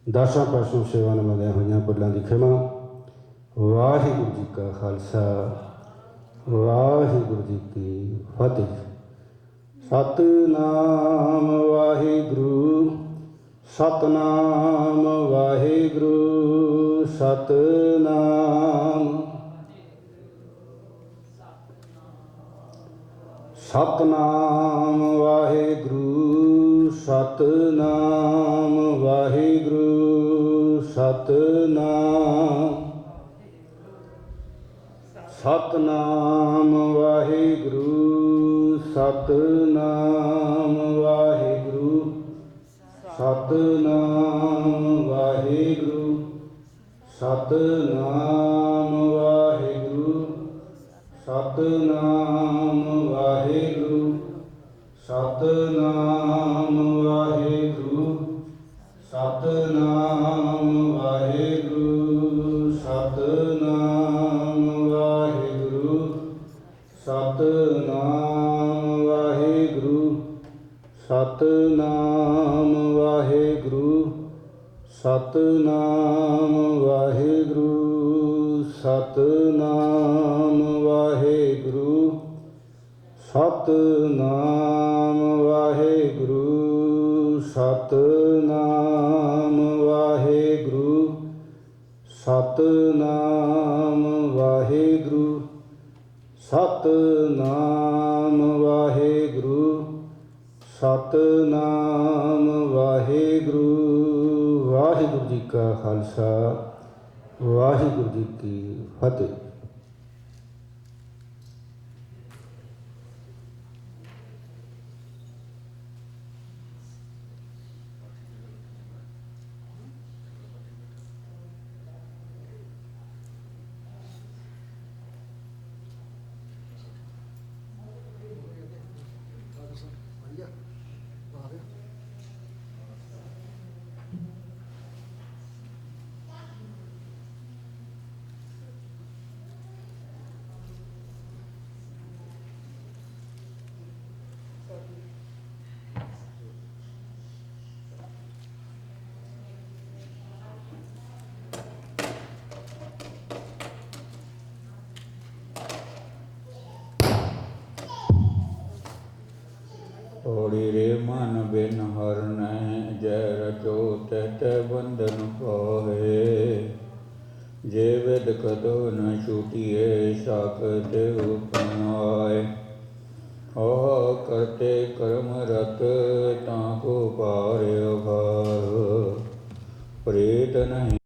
ਦਾਸਾਂ ਪਾਸੋਂ ਸੇਵਾ ਨਿਭਾਉਂਦਿਆਂ ਹੋਈਆਂ ਭੁੱਲਾਂ ਦੀ ਖਿਮਾ। ਵਾਹਿਗੁਰੂ ਜੀ ਕਾ ਖਾਲਸਾ ਵਾਹਿਗੁਰੂ ਜੀ ਕੀ ਫਤਿਹ। ਸਤਿਨਾਮ ਵਾਹਿਗੁਰੂ ਸਤਿਨਾਮ ਵਾਹਿਗੁਰੂ ਸਤਿਨਾਮ ਸਤਿਨਾਮ ਵਾਹਿਗੁਰੂ ਸਤਿਨਾਮ ਵਾਹਿਗੁਰੂ ਸਤਿਨਾਮ ਸਤਿਨਾਮ ਵਾਹਿਗੁਰੂ ਸਤਿਨਾਮ ਵਾਹਿਗੁਰੂ ਸਤਿਨਾਮ ਵਾਹਿਗੁਰੂ ਸਤਿਨਾਮ ਵਾਹਿਗੁਰੂ ਸਤਿਨਾਮ ਵਾਹਿਗੁਰੂ ਸਤਿਨਾਮ ਵਾਹਿਗੁਰੂ ਸਤਿਨਾਮ ਵਾਹਿਗੁਰੂ ਸਤਿਨਾਮ ਵਾਹਿਗੁਰੂ ਸਤਿਨਾਮ ਵਾਹਿਗੁਰੂ ਸਤਿਨਾਮ ਵਾਹਿਗੁਰੂ ਸਤਿਨਾਮ ਵਾਹਿਗੁਰੂ ਸਤਿਨਾਮ ਵਾਹਿਗੁਰੂ ਸਤਿਨਾਮ ਵਾਹਿਗੁਰੂ ਸਤਿਨਾਮ ਵਾਹਿਗੁਰੂ ਸਤਿਨਾਮ ਵਾਹਿਗੁਰੂ ਸਤਿਨਾਮ ਵਾਹਿਗੁਰੂ ਸਤਿਨਾਮ ਵਾਹਿਗੁਰੂ। ਵਾਹਿਗੁਰੂ ਜੀ ਕਾ ਖਾਲਸਾ ਵਾਹਿਗੁਰੂ ਜੀ ਕੀ ਫਤਿਹ। थोड़ी रे मन बिन हर नहीं, जय रचो तह बंधन पाहे। जे विद कदो न छूटिए, शाकत उपमाय। ओह करते कर्म रत, ताको पार अभार। प्रेत नहीं